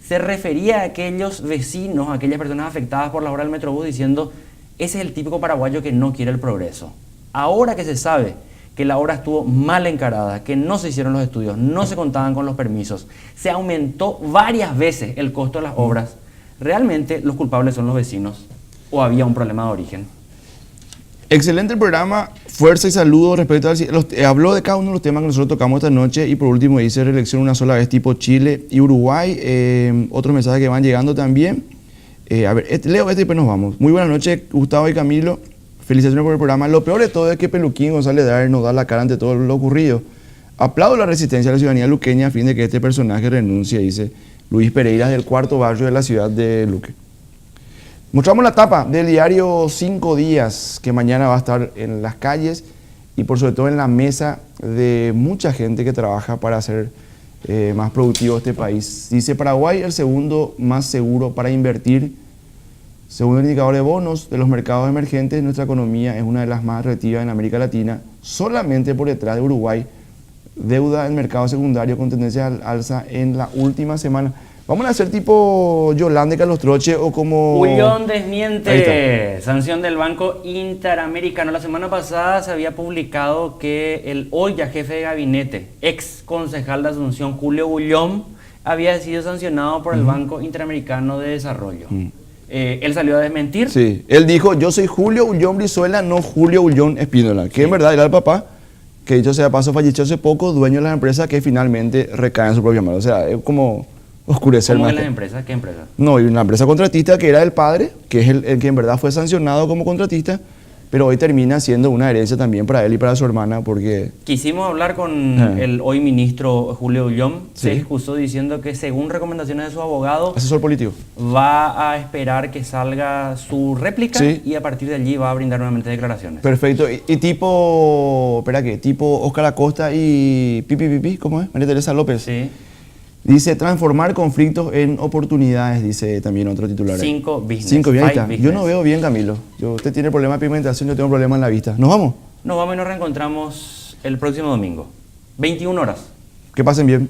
se refería a aquellos vecinos, a aquellas personas afectadas por la obra del Metrobús, diciendo, ese es el típico paraguayo que no quiere el progreso. Ahora que se sabe que la obra estuvo mal encarada, que no se hicieron los estudios, no se contaban con los permisos, se aumentó varias veces el costo de las obras, ¿realmente los culpables son los vecinos o había un problema de origen? Excelente el programa, fuerza y saludo respecto al... habló de cada uno de los temas que nosotros tocamos esta noche y por último dice reelección una sola vez tipo Chile y Uruguay. Otros mensajes que van llegando también. A ver, leo este y después nos vamos. Muy buenas noches, Gustavo y Camilo. Felicitaciones por el programa. Lo peor de todo es que Peluquín González Daer nos da la cara ante todo lo ocurrido. Aplaudo la resistencia de la ciudadanía luqueña a fin de que este personaje renuncie, dice Luis Pereira del cuarto barrio de la ciudad de Luque. Mostramos la tapa del diario 5 Días, que mañana va a estar en las calles y por sobre todo en la mesa de mucha gente que trabaja para hacer más productivo este país. Dice Paraguay el segundo más seguro para invertir. Según el indicador de bonos de los mercados emergentes, nuestra economía es una de las más atractivas en América Latina, solamente por detrás de Uruguay. Deuda en mercado secundario con tendencia al alza en la última semana. Vamos a hacer tipo Yolanda y Carlos Troche o como... Ullón desmiente. Sanción del Banco Interamericano. La semana pasada se había publicado que el hoy ya jefe de gabinete, ex concejal de Asunción, Julio Ullón, había sido sancionado por el Banco Interamericano de Desarrollo. Él salió a desmentir. Sí, él dijo, yo soy Julio Ullón Brizuela, no Julio Ullón Espínola. Que en verdad era el papá que dicho sea de paso falleció hace poco, dueño de la empresa que finalmente recae en su propia mano. O sea, es como oscurecer ¿Cómo más. que las empresas? ¿Qué empresa? No, y una empresa contratista que era del padre, que es el que en verdad fue sancionado como contratista, pero hoy termina siendo una herencia también para él y para su hermana, porque... Quisimos hablar con el hoy ministro Julio Ullón. Se excusó diciendo que según recomendaciones de su abogado Asesor político. va a esperar que salga su réplica Sí. y a partir de allí va a brindar nuevamente declaraciones. Perfecto. Y tipo, espera, ¿qué? Tipo Óscar Acosta y Pipi, ¿cómo es? María Teresa López. Sí. Dice, transformar conflictos en oportunidades, dice también otro titular. 5 business. 5 bien, ahí está. Five Yo no business. veo bien, Camilo. Usted tiene problema de pigmentación, yo tengo problema en la vista. ¿Nos vamos? Nos vamos y nos reencontramos el próximo domingo. 21 horas. Que pasen bien.